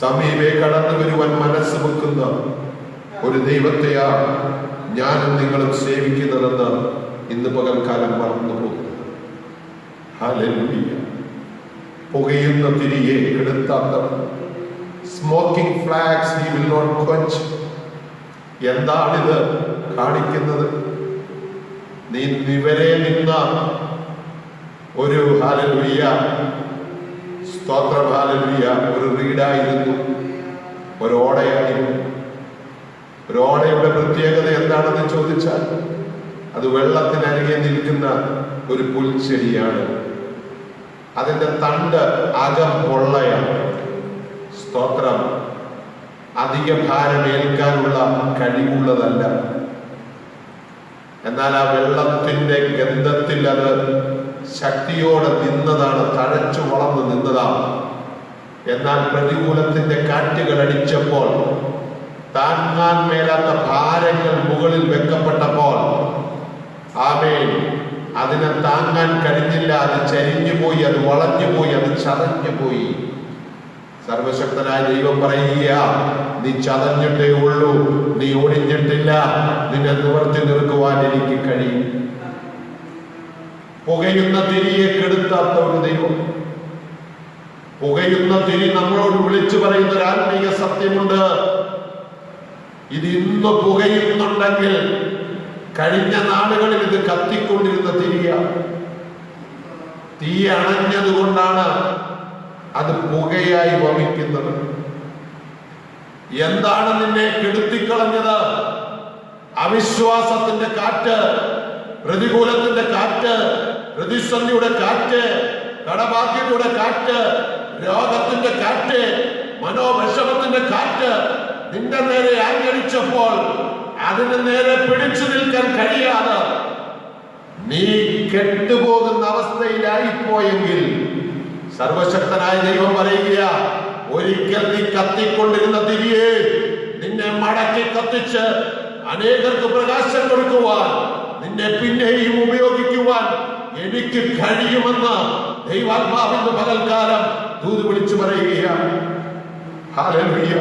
സമീപേ കടന്നു വരുവാൻ മനസ്സ് വെക്കുന്ന ഒരു ദൈവത്തെയാണ് ഞാനും നിങ്ങളും സേവിക്കുന്നതെന്ന് ഇന്ന് പകൽക്കാലം മറന്നു പോകുന്നത്. ഹല്ലേലൂയ. പുകയുന്ന തിരിയെ കെടുത്താത്തവൻ, smoking flags he will not quench. എന്താണിത് കാണിക്കുന്നത്? നീ നിവരെ നിന്ന ഒരു ഹല്ലേലൂയ, സ്തോത്രം ഹല്ലേലൂയ, ഒരു റീഡായിരുന്നു, ഒരു ഓടയായിരുന്നു. ഒരു ഓടയുടെ പ്രത്യേകത എന്താണെന്ന് ചോദിച്ചാൽ അത് വെള്ളത്തിനരികെ നിൽക്കുന്ന ഒരു പുൽച്ചെടിയാണ്. അതിന്റെ തണ്ട് അകം പൊള്ളയാണ്. സ്തോത്രം. അധിക ഭാരമേൽക്കാനുള്ള കഴിവുള്ളതല്ല. എന്നാൽ ആ വെള്ളത്തിന്റെ ഗന്ധത്തിൽ അത് ശക്തിയോടെ നിന്നതാണ്, തഴച്ചു വളർന്നു നിന്നതാണ്. എന്നാൽ പ്രതികൂലത്തിന്റെ കാറ്റുകൾ അടിച്ചപ്പോൾ, താങ്ങാൻ മേലാത്ത ഭാരങ്ങൾ മുകളിൽ വെക്കപ്പെട്ടപ്പോൾ, ആമേൻ, അതിനെ താങ്ങാൻ കഴിഞ്ഞില്ല. അത് ചരിഞ്ഞുപോയി, അത് വളഞ്ഞുപോയി, അത് ചതഞ്ഞുപോയി. സർവശക്തനായ ദൈവം പറയുക, നീ ചതഞ്ഞിട്ടേ ഉള്ളൂ, നീ ഒടിഞ്ഞിട്ടില്ല, നിന്നെ നിവർത്തി നിൽക്കുവാൻ എനിക്ക് കഴിയും. പുകയുന്ന തിരിയെ കെടുത്താത്ത ഒരു ദൈവം. പുകയുന്ന തിരി നമ്മളോട് വിളിച്ചു പറയുന്ന ഒരു ആത്മീയ സത്യമുണ്ട്. ഇത് ഇന്ന് പുകയുന്നുണ്ടെങ്കിൽ കഴിഞ്ഞ നാളുകളിൽ ഇത് കത്തിക്കൊണ്ടിരുന്ന തിരിയാണ്. തീ അണഞ്ഞതുകൊണ്ടാണ് അത് പുകയായി വമിക്കുന്നത്. എന്താണ് നിന്നെ കെടുത്തിക്കളഞ്ഞത്? അവിശ്വാസത്തിന്റെ കാറ്റ്, പ്രതികൂലത്തിന്റെ കാറ്റ്, പ്രതിസന്ധിയുടെ കാറ്റ്, കടബാധ്യതയുടെ കാറ്റ്, രോഗത്തിന്റെ കാറ്റ്, മനോവിഷമത്തിന്റെ കാറ്റ് നിന്റെ നേരെ ആഞ്ഞടിച്ചപ്പോൾ അതിന് നേരെ പിടിച്ചു നിൽക്കാൻ കഴിയാതെ നീ കെട്ടുപോകുന്ന അവസ്ഥയിലായിപ്പോയെങ്കിൽ സർവശക്തനായ ദൈവം പറയുക, ഒരിക്കൽ നീ കത്തിക്കൊണ്ടിരുന്ന തിരിയെ നിന്നെ മടക്കി കത്തിച്ച് അനേകർക്ക് പ്രകാശം കൊടുക്കുവാൻ, നിന്നെ പിന്നെയും ഉപയോഗിക്കുവാൻ എനിക്ക് കഴിയുമെന്ന് ദൈവാത്മാവിന്റെ പകൽക്കാലം ദൂത് വിളിച്ചു പറയുകയാണ്. ഹല്ലേലൂയ.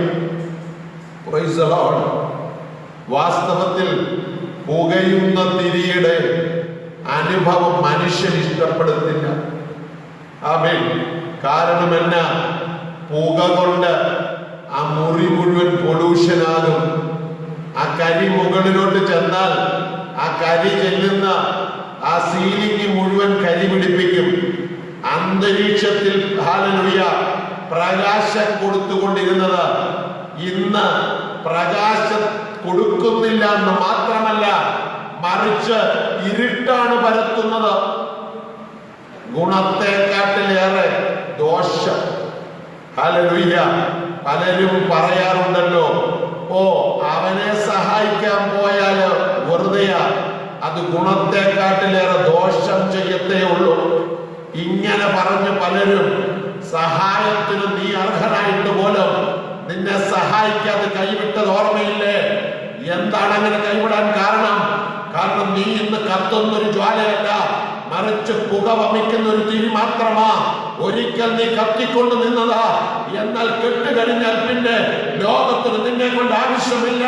Price the Lord. വാസ്തവത്തിൽ പുകയുന്ന തിരിയുടെ അനുഭവം മനുഷ്യൻ ഇഷ്ടപ്പെടുന്നില്ല. ആമേൻ. കാരണം എന്നാ? പുക കൊണ്ട് ആ മുറി മുഴുവൻ പൊല്യൂഷനാകും. ആ കരി മുകളിലോട്ട് ചെന്നാൽ ആ കരി ചെല്ലുന്ന ആ സീലിംഗ് മുഴുവൻ കരി പിടിപ്പിക്കും. അന്തരീക്ഷത്തിൽ ഹല്ലേലൂയ പ്രകാശം കൊടുത്തുകൊണ്ടിരുന്നത് ഇന്ന് പ്രകാശം കൊടുക്കുന്നില്ല എന്ന് മാത്രമല്ല, മറിച്ച് ഇരുട്ടാണ് പരത്തുന്നത്. ഗുണത്തെക്കാട്ടിലേറെ ദോഷം. ഹല്ലേലൂയ. പലരും പറയാറുണ്ടല്ലോ, ഓ അവനെ സഹായിക്കാൻ പോയാൽ വെറുതെയാ, അത് ഗുണത്തെക്കാട്ടിലേറെ ദോഷം ചെയ്യത്തേ ഉള്ളൂ. ഇങ്ങനെ പറഞ്ഞ് പലരും സഹായത്തിന് നീ അർഹനായിട്ട് പോലും നിന്നെ സഹായിക്കാതെ കൈവിട്ടത് ഓർമ്മയില്ലേ? എന്താണ് അങ്ങനെ കൈവിടാൻ കാരണം? കാരണം നീ ഇന്ന് കത്തുന്നൊരു ജ്വാലയല്ല, മറിച്ച് പുക വമിക്കുന്ന ഒരു തിരി മാത്രമാ. ഒരിക്കൽ നീ കത്തിക്കൊണ്ട് നിന്നതാ. എന്നാൽ കെട്ടുകഴിഞ്ഞാൽ പിന്നെ ലോകത്തിന് നിന്നെ കൊണ്ട് ആവശ്യമില്ല.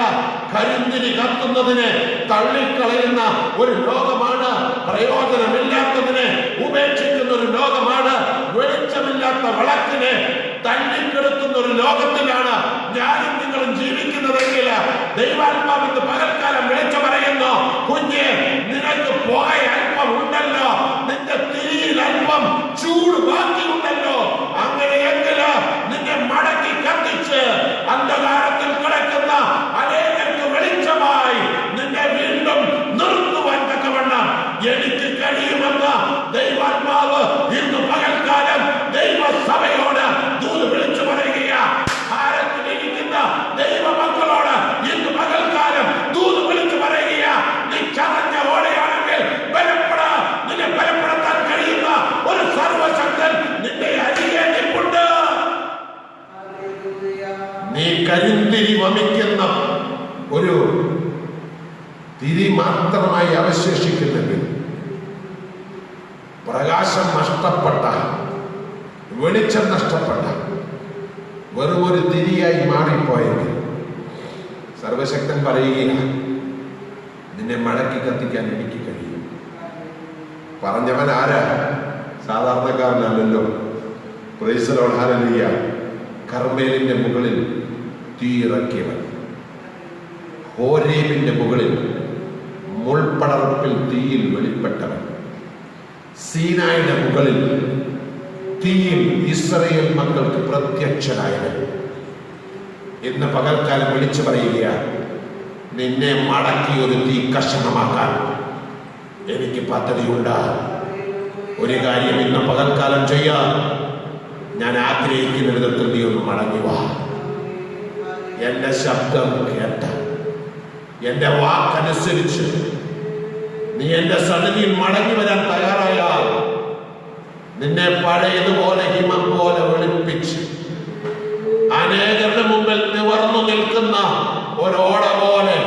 കരിന്തിരി കത്തുന്നതിനെ തള്ളിക്കളയുന്ന ഒരു ലോകമാണ്. പ്രയോജനമില്ലാത്തതിനെ ഉപേക്ഷിക്കുന്ന ഒരു ലോകമാണ്. വെളിച്ചമില്ലാത്ത വിളക്കിനെ തള്ളിക്കെടുത്തുന്ന ഒരു ലോകത്തിലാണ് ഞാനും നിങ്ങളും ജീവിക്കുന്നതെങ്കിൽ ദൈവാത്മാവിന്റെ പകൽക്കാലം വിളിച്ചു പറയുന്നു, കുഞ്ഞെ, നിനക്ക് പുക അല്പം ഉണ്ടല്ലോ, നിന്റെ തിരിയിൽ അല്പം ചൂട് ബാക്കിയുണ്ടല്ലോ. അങ്ങനെയെങ്കിൽ നിന്നെ മടക്കി കത്തിച്ച് അന്ധകാരത്തിൽ കിടക്കുന്ന അനേകർക്ക് വെളിച്ചമായി നിന്നെ വീണ്ടും നിർത്തുവാൻ തക്കവണ്ണം എനിക്ക് കഴിയുമെന്ന് ദൈവാത്മാവ് ഇന്ന് പകൽക്കാലം ദൈവസഭയോട് ദൂത് വിളിച്ചു പറയുക. ഭാരത്തിലിരിക്കുന്ന ദൈവമക്കളോട് ഇന്ന് പകൽക്കാലം ദൂത് വിളിച്ചു പറയുക, നീ ചതഞ്ഞ ഓടയാണെങ്കിൽ ബലപ്പെടാ. നിന്നെ ബലപ്പെടുത്താൻ കഴിയുന്ന ഒരു സർവശക്തൻ നിന്റെ അരികെ നിൽപ്പുണ്ട്. നീ കരിന്തിരി വമിക്കുന്ന ഒരു മാത്രമായി അവശേഷിക്കുന്നെങ്കിൽ, പ്രകാശം നഷ്ടപ്പെട്ട, വെളിച്ചം നഷ്ടപ്പെട്ട, വെറും ഒരു തിരിയായി മാറിപ്പോയെങ്കിൽ, സർവശക്തൻ പറയുകയാണ്, നിന്നെ മടക്കി കത്തിക്കാൻ എനിക്ക് കഴിയും. പറഞ്ഞവൻ ആരാ? സാധാരണക്കാരനല്ലല്ലോ. Praise the Lord, hallelujah. കർമ്മേലിന്റെ മുകളിൽ തീ ഇറക്കിയവൻ, ഹോരേബിന്റെ മുകളിൽ മുൾപ്പടർപ്പിൽ തീയിൽ വെളിപ്പെട്ടവൻ, സീനായുടെ മുകളിൽ തീയിൽ ഇസ്രായേൽ മക്കൾക്ക് പ്രത്യക്ഷനായവൻ ഇന്ന് പകൽക്കാലം വിളിച്ചു പറയുകയാണ്, നിന്നെ മടക്കി ഒരു തീ കഷണമാക്കാൻ എനിക്ക് പദ്ധതിയുണ്ട്. ഒരു കാര്യം ഇന്ന് പകൽക്കാലം ചെയ്യാൻ ഞാൻ ആഗ്രഹിക്കുന്ന വിധത്തിൽ നീ ഒന്ന് മടങ്ങി വാ. എന്റെ ശബ്ദം കേട്ട, എന്റെ വാക്കനുസരിച്ച് നീ എന്റെ സന്നിധിയിൽ മടങ്ങി വരാൻ തയ്യാറായാൽ നിന്നെ പഴയതുപോലെ ഹിമം പോലെ വെളുപ്പിച്ച് അനേകരുടെ മുമ്പിൽ നിവർന്നു നിൽക്കുന്ന ഒരോട പോലെ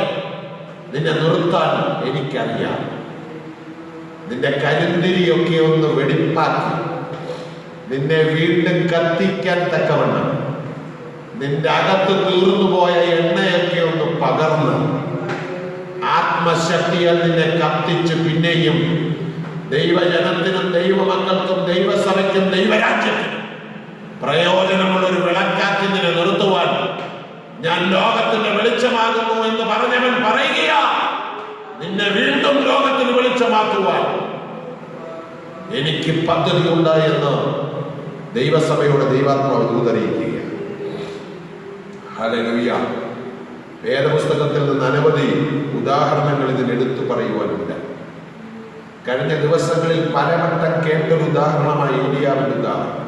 നിന്നെ നിർത്താൻ എനിക്കറിയാം. നിന്റെ കരിന്തിരിയൊക്കെ ഒന്ന് വെടിപ്പാക്കി നിന്നെ വീണ്ടും കത്തിക്കാൻ തക്കവണ്ണം നിന്റെ അകത്ത് തീർന്നുപോയ എണ്ണയൊക്കെ ഒന്ന് പകർന്ന് ആത്മശക്തിയാൽ നിന്നെ കത്തിച്ച് പിന്നെയും ദൈവജനത്തിനും ദൈവമക്കൾക്കും ദൈവസഭയ്ക്കും ദൈവരാജ്യത്തിനും പ്രയോജനമുള്ള ഒരു വിളക്കാക്കി നിന്നെ നിർത്തുവാൻ ഞാൻ ലോകത്തിന്റെ വെളിച്ചമാകുന്നു എന്ന് പറഞ്ഞവൻ പറയുകയാ. നിന്നെ വീണ്ടും ലോകത്തിന് വെളിച്ചമാക്കുവാൻ എനിക്ക് പദ്ധതി ഉണ്ടായെന്ന് ദൈവസഭയോട് ദൈവാത്മാവ് ദൂതറിയിക്കുകയാണ്. ഹല്ലേലൂയ. വേദപുസ്തകത്തിൽ നിന്ന് അനവധി ഉദാഹരണങ്ങൾ ഇതിന് എടുത്തു പറയുവാനുണ്ട്. കഴിഞ്ഞ ദിവസങ്ങളിൽ പലവട്ടം കേട്ടൊരു ഉദാഹരണമായി ഏലിയാവിന്റെ ഉദാഹരണം.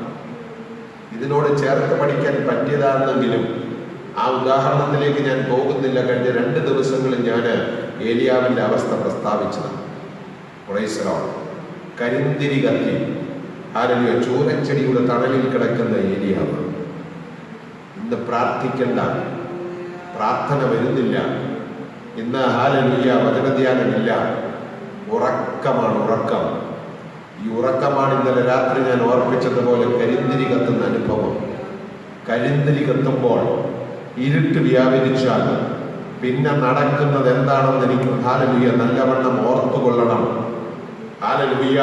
ഇതിനോട് ചേർത്ത് പഠിക്കാൻ പറ്റിയതാണെങ്കിലും ആ ഉദാഹരണത്തിലേക്ക് ഞാൻ പോകുന്നില്ല. കഴിഞ്ഞ 2 ദിവസങ്ങളിൽ ഞാൻ ഏലിയാവിന്റെ അവസ്ഥ പ്രസ്താവിച്ചതാണ്. Praise the Lord. കരിന്തിരി കത്തി, ഹല്ലേലൂയ, ചൂരച്ചെടിയുടെ തണലിൽ കിടക്കുന്ന ഏലിയാവ്. ഇന്ന് പ്രാർത്ഥിക്കേണ്ട, പ്രാർത്ഥന വരുന്നില്ല. ഇന്ന് ഹല്ലേലൂയ വചനധ്യാനമില്ല. ഉറക്കമാണ്, ഉറക്കം. ഈ ഉറക്കമാണ് ഇന്നലെ രാത്രി ഞാൻ ഓർപ്പിച്ചതുപോലെ കരിന്തിരി കത്തുന്ന അനുഭവം. കരിന്തിരി കത്തുമ്പോൾ ഇരുട്ട് വ്യാപരിച്ചാൽ പിന്നെ നടക്കുന്നത് എന്താണെന്ന് എനിക്ക് ഹല്ലേലൂയ നല്ലവണ്ണം ഓർത്തുകൊള്ളണം. ഹല്ലേലൂയ.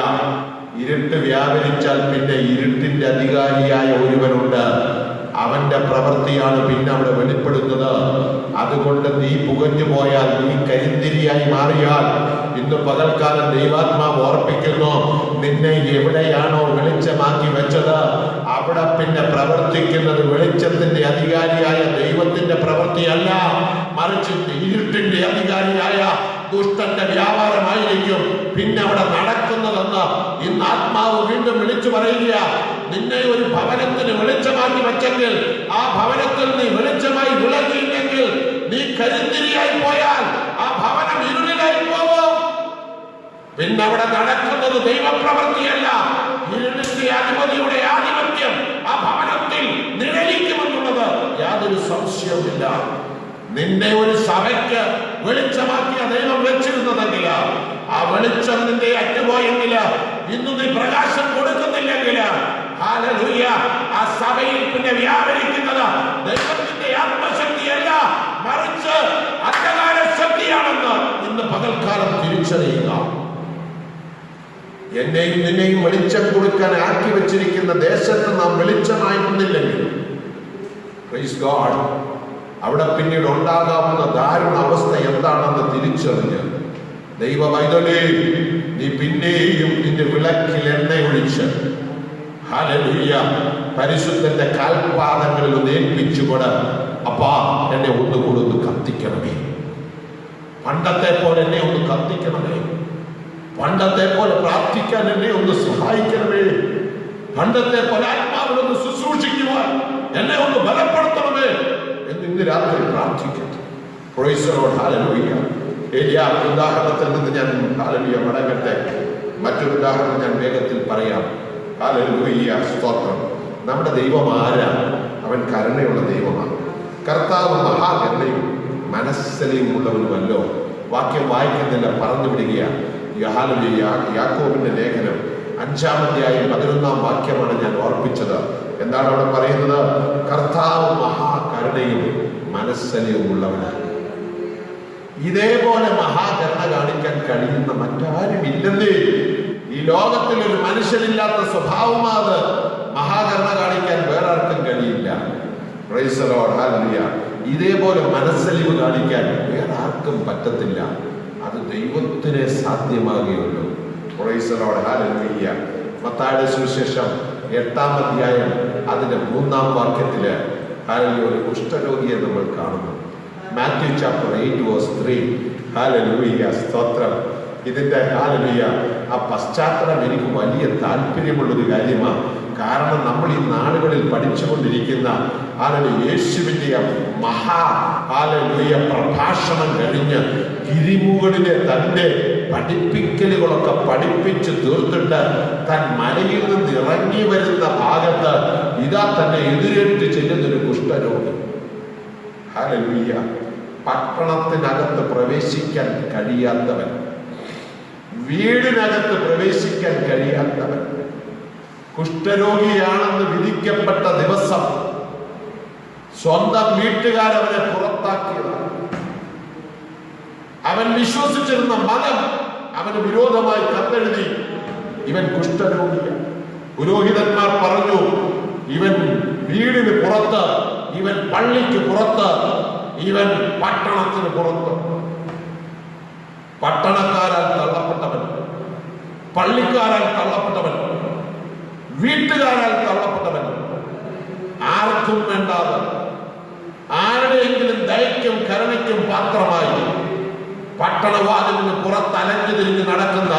ഇരുട്ട് വ്യാപരിച്ചാൽ പിന്നെ ഇരുട്ടിന്റെ അധികാരിയായ ഒരുവനുണ്ട്. അവന്റെ പ്രവൃത്തിയാണ് പിന്നെ അവിടെ വെളിപ്പെടുന്നത്. അതുകൊണ്ട് നീ പുകഞ്ഞു പോയാൽ, നീ കരിന്തിരിയായി മാറിയാൽ, ഇന്ന് പകൽക്കാലം ദൈവാത്മാവ് ഓർപ്പിക്കുന്നു, നിന്നെ എവിടെയാണോ വെളിച്ചമാക്കി വെച്ചത് അവിടെ പിന്നെ പ്രവർത്തിക്കുന്നത് വെളിച്ചത്തിന്റെ അധികാരിയായ ദൈവത്തിന്റെ പ്രവൃത്തിയല്ല, മറിച്ച് ഇരുട്ടിന്റെ അധികാരിയായ ദുഷ്ടന്റെ വ്യാപാരമായിരിക്കും പിന്നെ അവിടെ നടക്കുന്നതെന്ന് ഇന്ന് ആത്മാവ് വീണ്ടും വിളിച്ചു പറയുക. നിന്നെ ഒരു ഭവനത്തിന് വെളിച്ചമാക്കി വെച്ചെങ്കിൽ ആ ഭവനത്തിൽ നീ വെളിച്ചമായി വിളങ്ങിയില്ലെങ്കിൽ, നീ കരിന്തിരിയായി പോയാൽ ആ ഭവനം ഇരുളിലായി പോകും. പിന്നെ അവിടെ നടക്കുന്നത് ദൈവപ്രവൃത്തിയല്ല, ഇരുളിന്റെ അധിപതിയുടെ ആധിപത്യം ആ ഭവനത്തിൽ നിഴലിക്കുമെന്നുള്ളത് യാതൊരു സംശയവുമില്ല. നിന്നെ ഒരു സഭയ്ക്ക് വെളിച്ചമാക്കിയ ദൈവം വെച്ചിരുന്നതെങ്കിൽ, ആ വെളിച്ചം നിന്റെ അറ്റുപോയെങ്കിൽ, ഇന്ന് നീ പ്രകാശം കൊടുക്കുന്നില്ലെങ്കിൽ, ഹല്ലേലൂയ, ആ സഭയിൽ പിന്നെ വ്യാപരിക്കുന്നത് ദൈവത്തിന്റെ ആത്മശക്തിയല്ല, മറിച്ച് അന്ധകാര ശക്തിയാണെന്ന് ഇന്ന് പകൽക്കാലം തിരിച്ചറിയുക. എന്നെയും നിന്നെയും വെളിച്ചം കൊടുക്കാൻ ആക്കി വെച്ചിരിക്കുന്ന ദേശത്ത് നാം വെളിച്ചമായിരുന്നില്ലെങ്കിൽ, പ്രൈസ് ഗോഡ്, അവിടെ പിന്നീട് ഉണ്ടാകാവുന്ന ദാരുണ അവസ്ഥ എന്താണെന്ന് തിരിച്ചറിഞ്ഞ് ദൈവ പൈതലേ, നീ പിന്നെയും നിന്റെ വിളക്കിൽ എണ്ണ ഒഴിച്ച് ഹല്ലേലൂയ പരിശുദ്ധന്റെ കാൽപാദങ്ങളിൽ ഒന്ന് ഏൽപ്പിച്ചുകൊണ്ട്, അപ്പാ എന്നെ ഒന്നുകൂടെ ഒന്ന് കത്തിക്കണമേ, പണ്ടത്തെ പോലെ എന്നെ ഒന്ന് കത്തിക്കണമേ, പണ്ടത്തെ പോലെ പ്രാർത്ഥിക്കാൻ എന്നെ ഒന്ന് സഹായിക്കണമേ, പണ്ടത്തെ പോലെ ആത്മാവിലൊന്ന് ശുശ്രൂഷിക്കുവാൻ എന്നെ ഒന്ന് ബലപ്പെടുത്തണമേ എന്ന് ഇന്ന് രാത്രി പ്രാർത്ഥിക്കട്ടെ. Praise the Lord. ഹല്ലേലൂയ. ഏലിയാവിന്റെ ഉദാഹരണത്തിൽ നിന്ന് ഞാൻ ഹല്ലേലൂയ മടങ്ങട്ടെ. മറ്റൊരു ഉദാഹരണം ഞാൻ വേഗത്തിൽ പറയാം. ഹല്ലേലൂയ, സ്തോത്രം. നമ്മുടെ ദൈവം ആരാ? അവൻ കരുണയുള്ള ദൈവമാണ്. കർത്താവ് മഹാകരുണയും മനസ്സലിയും ഉള്ളവനുമല്ലോ. വാക്യം വായിക്കുന്നില്ല, പറഞ്ഞു വിടുകയാണ്. യാക്കോബിന്റെ ലേഖനം 5-ാം അധ്യായം 11-ാം വാക്യമാണ് ഞാൻ ഓർപ്പിച്ചത്. എന്താണ് അവിടെ പറയുന്നത്? കർത്താവ് മഹാകരുണയും മനസ്സലിയും ഉള്ളവനാണ്. ഇതേപോലെ മഹാകരുണ കാണിക്കാൻ കഴിയുന്ന മറ്റാരും ഇല്ലെന്നേ. ഈ ലോകത്തിൽ ഒരു മനുഷ്യനില്ലാത്ത സ്വഭാവമാണ് മഹാകരുണ കാണിക്കാൻ വേറെ ആർക്കും കഴിയില്ല. Praise the Lord, hallelujah. ഇതേപോലെ മനസ്സലിവ് കാണിക്കാൻ വേറെ ആർക്കും പറ്റത്തില്ല. അത് ദൈവത്തിനെ സാധ്യമാകുകയുള്ളൂ. Praise the Lord, hallelujah. മത്തായിയുടെ സുവിശേഷം 8-ാം അധ്യായം അതിന്റെ 3-ാം വാക്യത്തില് ഹല്ലേലൂയ ഒരു കുഷ്ഠരോഗിയെ നമ്മൾ കാണുന്നു. Matthew chapter 8:3. ഹല്ലേലൂയ, സ്തോത്രം. ഇതിന്റെ ഹല്ലേലൂയ ആ പശ്ചാത്തലം എനിക്ക് വലിയ താല്പര്യമുള്ളൊരു കാര്യമാണ്. കാരണം നമ്മൾ ഈ നാടുകളിൽ പഠിച്ചുകൊണ്ടിരിക്കുന്ന യേശുവിന്റെ ഹല്ലേലൂയ പ്രഭാഷണം കഴിഞ്ഞ് ഗിരിമുകളിലെ തന്റെ പഠിപ്പിക്കലുകളൊക്കെ പഠിപ്പിച്ച് തീർത്തിട്ട് താൻ മലയിൽ നിന്ന് ഇറങ്ങി വരുന്ന ഭാഗത്ത് ഇതാ തന്നെ എതിരേറ്റ് ചെല്ലുന്നൊരു കുഷ്ഠരോഗി. ഹല്ലേലൂയ. പട്ടണത്തിനകത്ത് പ്രവേശിക്കാൻ കഴിയാത്തവൻ, വീടിനകത്ത് പ്രവേശിക്കാൻ കഴിയാത്തവൻ, കുഷ്ഠരോഗിയാണെന്ന് വിധിക്കപ്പെട്ട ദിവസം സ്വന്തം വീട്ടുകാരവനെ പുറത്താക്കിയതാണ്. അവൻ വിശ്വസിച്ചിരുന്ന മതം അവന് വിരോധമായി കത്തെഴുതി, ഇവൻ കുഷ്ഠരോഗിയാണ്. പുരോഹിതന്മാർ പറഞ്ഞു, ഇവൻ വീടിന് പുറത്ത്, ഇവൻ പള്ളിക്ക് പുറത്ത്, ഇവൻ പട്ടണത്തിന് പുറത്ത്. പട്ടണക്കാരാൽ തള്ളപ്പെട്ടവൻ, പള്ളിക്കാരാൽ തള്ളപ്പെട്ടവൻ, വീട്ടുകാരാൽ തള്ളപ്പെട്ടവൻ, ആർക്കും വേണ്ടാതെ ആരുടെയെങ്കിലും ദയയ്ക്കും കരുണയ്ക്കും പാത്രമായി പട്ടണവാതിലിന് പുറത്ത് അലഞ്ഞു തിരിഞ്ഞ് നടക്കുന്ന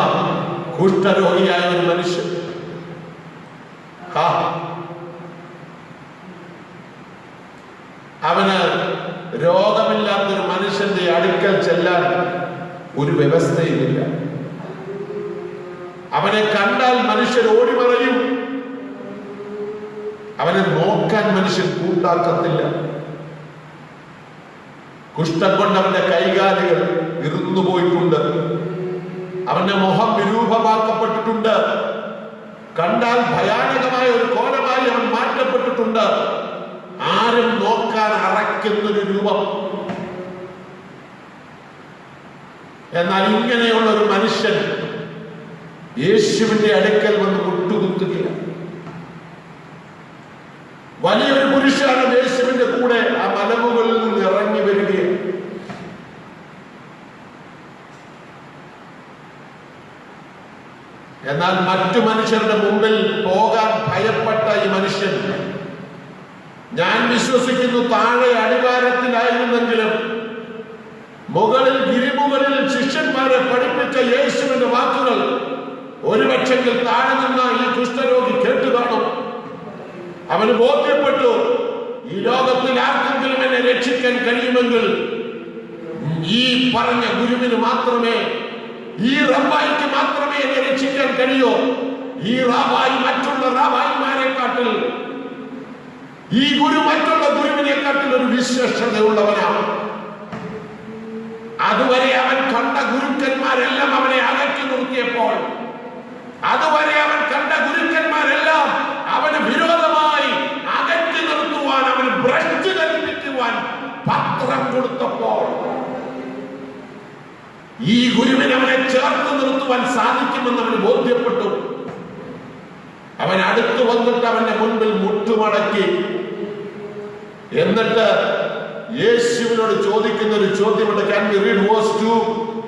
കുഷ്ഠരോഗിയായ ഒരു മനുഷ്യൻ. അവന് രോഗമില്ലാത്തൊരു മനുഷ്യന്റെ അടുക്കൽ ചെല്ലാൻ ഒരു വ്യവസ്ഥയുമില്ല. അവനെ കണ്ടാൽ മനുഷ്യർ ഓടിമറയും. അവനെ നോക്കാൻ മനുഷ്യൻ കൂട്ടാക്കത്തില്ല. കുഷ്ഠം കൊണ്ട് അവന്റെ കൈകാലുകൾ ഇറുന്നുപോയിട്ടുണ്ട്. അവന്റെ മുഖം വിരൂപമാക്കപ്പെട്ടിട്ടുണ്ട്. കണ്ടാൽ ഭയാനകമായ ഒരു കോലമായി അവൻ മാറ്റപ്പെട്ടിട്ടുണ്ട്. ആരും നോക്കാൻ അറയ്ക്കുന്നൊരു രൂപം. എന്നാൽ ഇങ്ങനെയുള്ള ഒരു മനുഷ്യൻ യേശുവിന്റെ അടുക്കൽ വന്ന് മുട്ടുകുത്തുകയാണ്. വലിയൊരു പുരുഷാണ് യേശുവിന്റെ കൂടെ ആ മലമുകളിൽ നിന്ന് ഇറങ്ങി വരികയാണ്. എന്നാൽ മറ്റു മനുഷ്യരുടെ മുമ്പിൽ പോകാൻ ഭയപ്പെട്ട ഈ മനുഷ്യൻ, ഞാൻ വിശ്വസിക്കുന്നു താഴെ അടിവാരത്തിലായിരുന്നെങ്കിലും മുകളിൽ ഗിരിമുകളിൽ ശിഷ്യന്മാരെ പഠിപ്പിച്ച യേശുവിന്റെ വാക്കുകൾ ഒരുപക്ഷെങ്കിൽ താഴെ നിന്ന് ഈ കുഷ്ഠരോഗി കേട്ടു കാണും. അവന് ബോധ്യപ്പെട്ടു, ഈ ലോകത്തിൽ ആർക്കെങ്കിലും എന്നെ രക്ഷിക്കാൻ കഴിയുമെങ്കിൽ ഈ പറഞ്ഞ ഗുരുവിന് മാത്രമേ, ഈ റബ്ബായിക്ക് മാത്രമേ എന്നെ രക്ഷിക്കാൻ കഴിയൂ. ഈ റാബായി മറ്റുള്ള റാബായിമാരെക്കാട്ടിൽ, ഈ ഗുരു മറ്റുള്ള ഗുരുവിനെക്കാട്ടിൽ ഒരു വിശേഷതയുള്ളവനാണ്. അതുവരെ അവൻ കണ്ട ഗുരുക്കന്മാരെല്ലാം അവനെ അകറ്റി നിർത്തിയപ്പോൾ, അതുവരെ അവൻ കണ്ട ഗുരുക്കന്മാരെല്ലാം അവന് വിരോധമായി അകറ്റി നിർത്തുവാൻ, അവന് ഭ്രഷ്ട് കൽപ്പിക്കുവാൻ പത്രം കൊടുത്തപ്പോൾ, ഈ ഗുരുവിനെ അവനെ ചേർത്ത് നിർത്തുവാൻ സാധിക്കുമെന്ന് അവന് ബോധ്യപ്പെട്ടു. അവൻ അടുത്തു വന്നിട്ട് അവന്റെ മുൻപിൽ മുട്ടുമടക്കി, എന്നിട്ട് യേശുവിനോട് ചോദിക്കുന്ന ഒരു ചോദ്യമുണ്ട്. Can we read verse 2?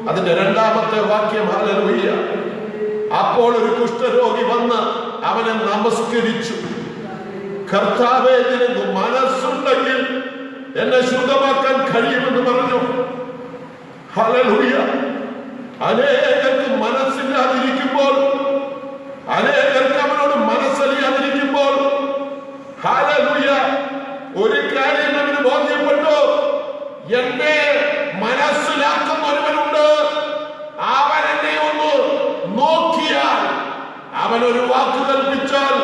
അതിന്റെ 2-ാമത്തെ വാക്യം. ഹല്ലേലൂയ. അപ്പോൾ ഒരു കുഷ്ഠരോഗി വന്ന് അവനെ നമസ്കരിച്ചു. കർത്താവേ, നിനക്ക് മനസ്സുണ്ടെങ്കിൽ എന്നെ ശുദ്ധമാക്കാൻ കഴിയുമെന്ന് പറഞ്ഞു. ഹല്ലേലൂയ. അനേകർക്ക് മനസ്സില്ലാതിരിക്കുമ്പോൾ, അനേകർക്ക് അവനോട് മനസ്സറിയാതിരിക്കുമ്പോൾ, ഹല്ലേലൂയ, ഒരു കാര്യം അവന് ബോധ്യപ്പെട്ടു. എന്നെ മനസ്സിലാക്കുന്ന ഒരുവനുണ്ട്. അവൻ എന്നെ ഒന്ന് നോക്കിയാൽ, അവനൊരു വാക്ക് കൽപ്പിച്ചാൽ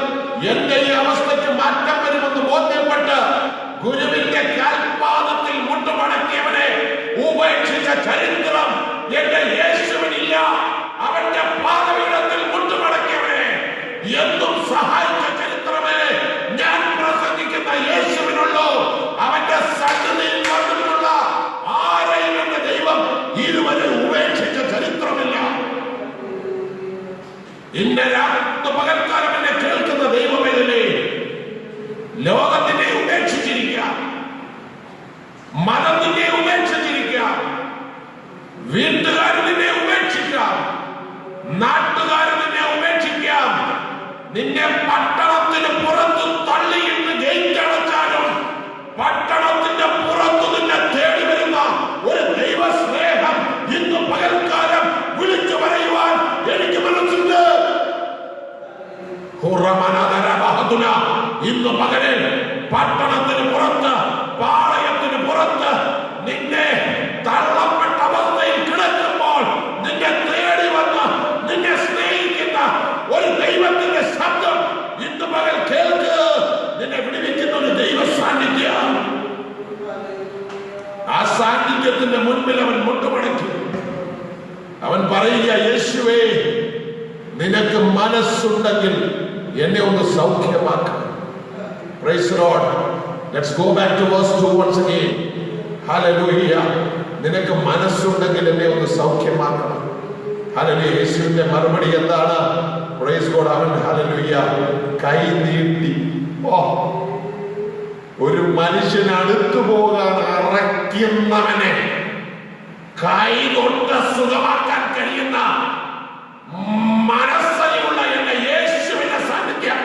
എന്റെ ഈ അവസ്ഥയ്ക്ക് മാറ്റം വരുമെന്ന് ബോധ്യപ്പെട്ട് ഗുരുവിന്റെ കാൽപാദത്തിൽ മുട്ടുമടക്കിയവനെ ഉപേക്ഷിച്ച ചരിത്രം എന്റെ യേശുവിനില്ല. അവന്റെ പാദപീഠത്തിൽ മുട്ടുമടക്കിയവനെ എന്നും സഹായിച്ച ചരിത്രമേ ഞാൻ പ്രസംഗിക്കുന്ന യേശുവിനുള്ളൂ. അവന്റെ സന്നിധിയിൽ വന്നിട്ടുള്ള ആരെയും എന്റെ ദൈവം ഇതുവരെ ഉപേക്ഷിച്ച ചരിത്രമില്ല. ഇന്ന പകൽക്കാലം എന്നെ കേൾക്കുന്ന ദൈവമേതല്ലേ, ലോകത്തിനെ ഉപേക്ഷിച്ചിരിക്കാം, മതത്തിനെ ഉപേക്ഷിച്ചിരിക്കാം, വീട്ടുകാർ നിന്നെ ഉപേക്ഷിക്കാം, നാട്ടുകാർ നിന്നെ ഉപേക്ഷിക്കാം, നിന്നെ പട്ടണത്തിന് പുറത്ത് തള്ളിയിട്ട് ഗേറ്റ് അടച്ചാലും പട്ടണത്തിന്റെ പുറത്ത് നിന്നെ തേടി വരുന്ന ഒരു ദൈവ സ്നേഹം ഇന്ന് പകൽക്കാലം വിളിച്ചു പറയുവാൻ എനിക്ക് മനസ്സുണ്ട്. ഇന്ന് പകലിൽ പട്ടണത്തിന് പുറത്ത്, പാളയത്തിന് പുറത്ത് നിന്നെ തള്ളപ്പെട്ട അവസ്ഥയിൽ കിടക്കുമ്പോൾ നിന്നെ തേടി വന്ന് നിന്നെ സ്നേഹിക്കുന്ന ഒരു ദൈവത്തിന്റെ ശബ്ദം ഇന്ന് പകൽ കേൾക്ക്. നിന്നെ വിടുവിക്കുന്ന ഒരു ദൈവ സാന്നിധ്യം. ആ സാന്നിധ്യത്തിന്റെ മുൻപിൽ അവൻ മുട്ടുമടക്കി. അവൻ പറയുക, യേശുവേ, നിനക്ക് മനസ്സുണ്ടെങ്കിൽ എന്നെ ഒന്ന് സൗഖ്യമാക്കാം. Praise the Lord. Let's go back to verse 2 once again. Hallelujah. നിനക്ക് മനസ്സുണ്ടെങ്കിൽ എന്നെ ഒന്ന് സൗഖ്യമാക്കണം. ഹല്ലേലൂയ. യേശുവിന്റെ മറുപടി എന്താണ്? Praise God. അവൻ ഹല്ലേലൂയ കൈ നീട്ടി. ഒരു മനുഷ്യൻ അടുത്തു പോകാൻ അറയ്ക്കുന്നവനെ കൈ കൊണ്ട് സുഖമാക്കാൻ കഴിയുന്ന മനസ്സലിയുള്ള എന്റെ യേശുവിന്റെ സാന്നിധ്യം.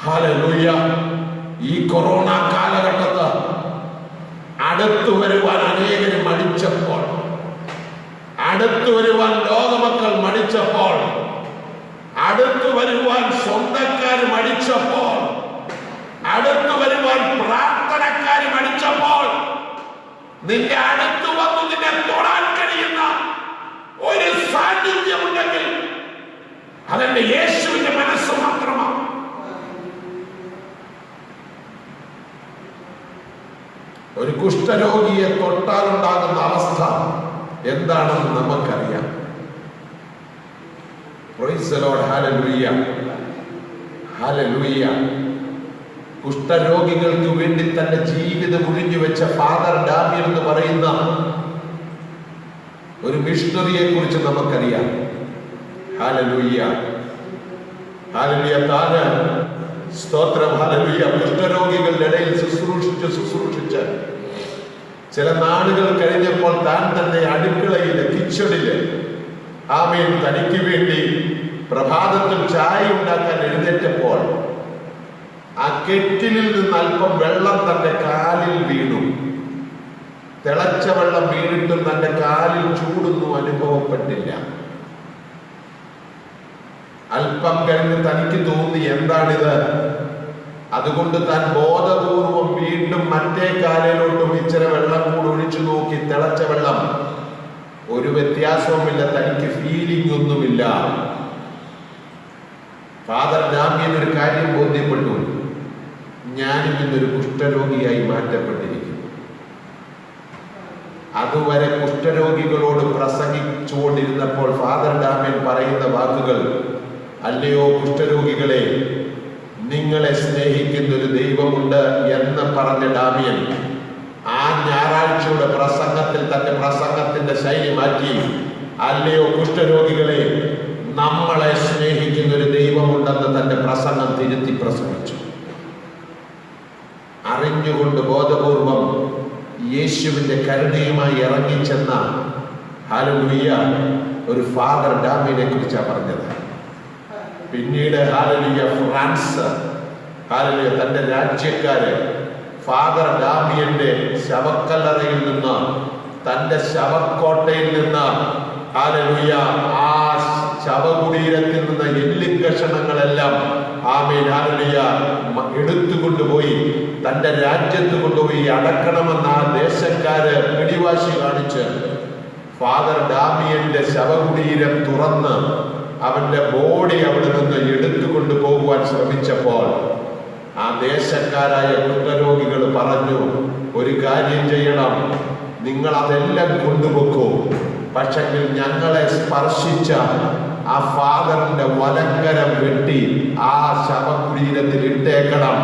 ഹല്ലേലൂയ. ഈ കൊറോണ കാലഘട്ടത്ത് അടുത്തു വരുവാൻ അനേകര് മടിച്ചപ്പോൾ, അടുത്തു വരുവാൻ ലോകമക്കൾ മടിച്ചപ്പോൾ, അടുത്തു വരുവാൻ സ്വന്തക്കാർ മടിച്ചപ്പോൾ, അടുത്തു വരുവാൻ പ്രാർത്ഥനക്കാർ മടിച്ചപ്പോൾ, നിന്റെ അടുത്ത് വന്ന് നിന്നെ തൊടാൻ കഴിയുന്ന ഒരു സാന്നിധ്യമുണ്ടെങ്കിൽ അതെന്റെ യേശുവിന്റെ മനസ്സ് മാത്രമാണ്. ഒരു കുഷ്ഠരോഗിയെ തൊട്ടാലുണ്ടാകുന്ന അവസ്ഥ എന്താണെന്ന് നമുക്കറിയാം. Praise the Lord. Hallelujah. Hallelujah. കുഷ്ഠരോഗികൾക്ക് വേണ്ടി തന്റെ ജീവിതം ഒഴിഞ്ഞു വെച്ച ഫാദർ ഡാമിയൻ എന്ന് പറയുന്ന ഒരു മിഷണറിയെ കുറിച്ച് നമുക്കറിയാം. ഹല്ലേലൂയ. ഹല്ലേലൂയ. താന് സ്തോത്രം. ഹല്ലേലൂയ. കുഷ്ഠരോഗികളുടെ ഇടയിൽ ശുശ്രൂഷിച്ച് ചില നാളുകൾ കഴിഞ്ഞപ്പോൾ താൻ തന്നെ അടുക്കളയില്, കിച്ചണില്, ആമേൻ, തനിക്ക് വേണ്ടി പ്രഭാതത്തിൽ ചായ ഉണ്ടാക്കാൻ എഴുന്നേറ്റപ്പോൾ ആ കെറ്റിലിൽ നിന്ന് അല്പം വെള്ളം തന്റെ കാലിൽ വീണു. തിളച്ച വെള്ളം വീണിട്ടും തന്റെ കാലിൽ ചൂടൊന്നും അനുഭവപ്പെട്ടില്ല. അല്പം കഴിഞ്ഞ് തനിക്ക് തോന്നി, എന്താണിത്? അതുകൊണ്ട് താൻ ബോധപൂർവം വീണ്ടും മറ്റേ കാലിലോട്ടും ഇച്ചിരി വെള്ളം കൂടി ഒഴിച്ചു നോക്കി. തിളച്ച വെള്ളം, ഒരു വ്യത്യാസവുമില്ല, തനിക്ക് ഫീലിംഗ് ഒന്നുമില്ല. ഫാദർ ഡാമിയൻ ഒരു കാര്യം ബോധ്യപ്പെട്ടു, ഞാനും ഇന്നൊരു കുഷ്ഠരോഗിയായി മാറ്റപ്പെട്ടിരിക്കുന്നു. അതുവരെ കുഷ്ഠരോഗികളോട് പ്രസംഗിച്ചുകൊണ്ടിരുന്നപ്പോൾ ഫാദർ ഡാമിയൻ പറയുന്ന വാക്കുകൾ, അല്ലയോ കുഷ്ഠരോഗികളെ, നിങ്ങളെ സ്നേഹിക്കുന്ന ഒരു ദൈവമുണ്ട് എന്ന് പറഞ്ഞ ഡാമിയൻ ആ ഞായറാഴ്ചയുടെ പ്രസംഗത്തിൽ തന്റെ പ്രസംഗത്തിന്റെ ശൈലി മാറ്റി, അല്ലയോ കുഷ്ഠരോഗികളെ, നമ്മളെ സ്നേഹിക്കുന്ന ഒരു ദൈവമുണ്ടെന്ന് തന്റെ പ്രസംഗം തിരുത്തി പ്രസംഗിച്ചു. അറിഞ്ഞുകൊണ്ട് ബോധപൂർവം യേശുവിന്റെ കരുണയുമായി ഇറങ്ങിച്ചെന്ന ഹല്ലേലൂയ ഒരു ഫാദർ ഡാമിയനെ കുറിച്ചാണ് പറഞ്ഞത്. പിന്നീട് ഹല്ലേലൂയ ഫ്രാൻസ്, ഹല്ലേലൂയ, തന്റെ രാജ്യക്കാര് ഫാദർ ഡാമിയന്റെ ശവക്കല്ലറയിൽ നിന്ന്, തന്റെ ശവക്കോട്ടയിൽ നിന്ന്, ഹല്ലേലൂയ, ആ ശവകുടീരത്തിൽ നിന്ന് എല്ലും കഷണങ്ങളെല്ലാം ആമേൻ ഹല്ലേലൂയ എടുത്തുകൊണ്ടുപോയി തന്റെ രാജ്യത്ത് കൊണ്ടുപോയി അടക്കണമെന്ന് ആ ദേശക്കാര് പിടിവാശി കാണിച്ച് ഫാദർ ഡാമിയന്റെ ശവകുടീരം തുറന്ന് അവന്റെ ബോഡി അവിടെ നിന്ന് എടുത്തുകൊണ്ട് പോകുവാൻ ശ്രമിച്ചപ്പോൾ ആ ദേശക്കാരായ കുഷ്ഠരോഗികൾ പറഞ്ഞു, ഒരു കാര്യം ചെയ്യണം, നിങ്ങൾ അതെല്ലാം കൊണ്ടുപോക്കോ, പക്ഷെങ്കിൽ ഞങ്ങളെ സ്പർശിച്ച ആ ഫാദറിന്റെ വലങ്കരം വെട്ടി ആ ശവകുടീരത്തിൽ ഇട്ടേക്കണം.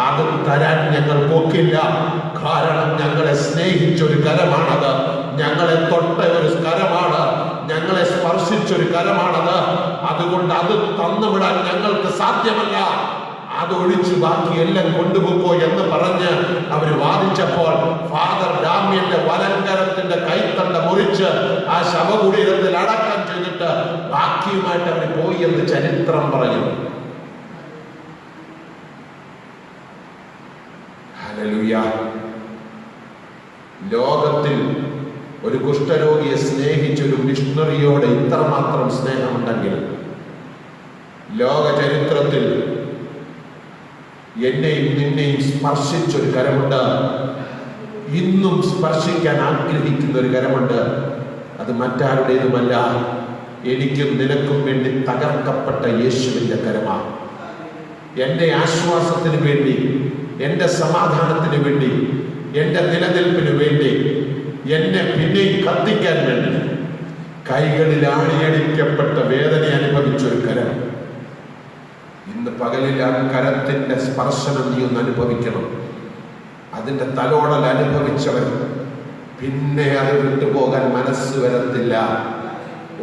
അത് തരാൻ ഞങ്ങൾ പൊക്കില്ല. കാരണം ഞങ്ങളെ സ്നേഹിച്ചൊരു കരമാണത്, ഞങ്ങളെ തൊട്ട ഒരു കരമാണ്, ഞങ്ങളെ സ്പർശിച്ചൊരു കരമാണത്. അതുകൊണ്ട് അത് തന്നുവിടാൻ ഞങ്ങൾക്ക് സാധ്യമല്ല. അതൊഴിച്ച് ബാക്കി എല്ലാം കൊണ്ടുപോക്കോ എന്ന് പറഞ്ഞ് അവർ വാദിച്ചപ്പോൾ ഫാദർ ഡാമിയന്റെ വലങ്കരത്തിന്റെ കൈത്തണ്ട മുറിച്ച് ആ ശവകുടീരത്തിൽ അടക്കം ചെയ്തിട്ട് ബാക്കിയുമായിട്ട് അവർ പോയി എന്ന് ചരിത്രം പറയുന്നു. ഹല്ലേലൂയ. ലോകത്തിൽ ഒരു കുഷ്ഠരോഗിയെ സ്നേഹിച്ചൊരു മിഷണറിയോട് ഇത്രമാത്രം സ്നേഹമുണ്ടെങ്കിൽ ലോക ചരിത്രത്തിൽ എന്നെയും നിന്നെയും സ്പർശിച്ചൊരു കരമുണ്ട്. ഇന്നും സ്പർശിക്കാൻ ആഗ്രഹിക്കുന്ന ഒരു കരമുണ്ട്. അത് മറ്റാരുടേതുമല്ല, എനിക്കും നിനക്കും വേണ്ടി തകർക്കപ്പെട്ട യേശുവിന്റെ കരമാണ്. എൻ്റെ ആശ്വാസത്തിന് വേണ്ടി, എൻ്റെ സമാധാനത്തിന് വേണ്ടി, എൻ്റെ നിലനിൽപ്പിന് വേണ്ടി, എന്നെ പിന്നെയും കത്തിക്കാൻ വേണ്ടി കൈകളിൽ ആണിയടിക്കപ്പെട്ട വേദന അനുഭവിച്ചൊരു കരം. ഇന്ന് പകലിൽ ആ കരത്തിന്റെ സ്പർശനം നീ ഒന്ന് അനുഭവിക്കണം. അതിന്റെ തലോടൽ അനുഭവിച്ചവൻ പിന്നെ അത് വിട്ടുപോകാൻ മനസ്സ് വരത്തില്ല.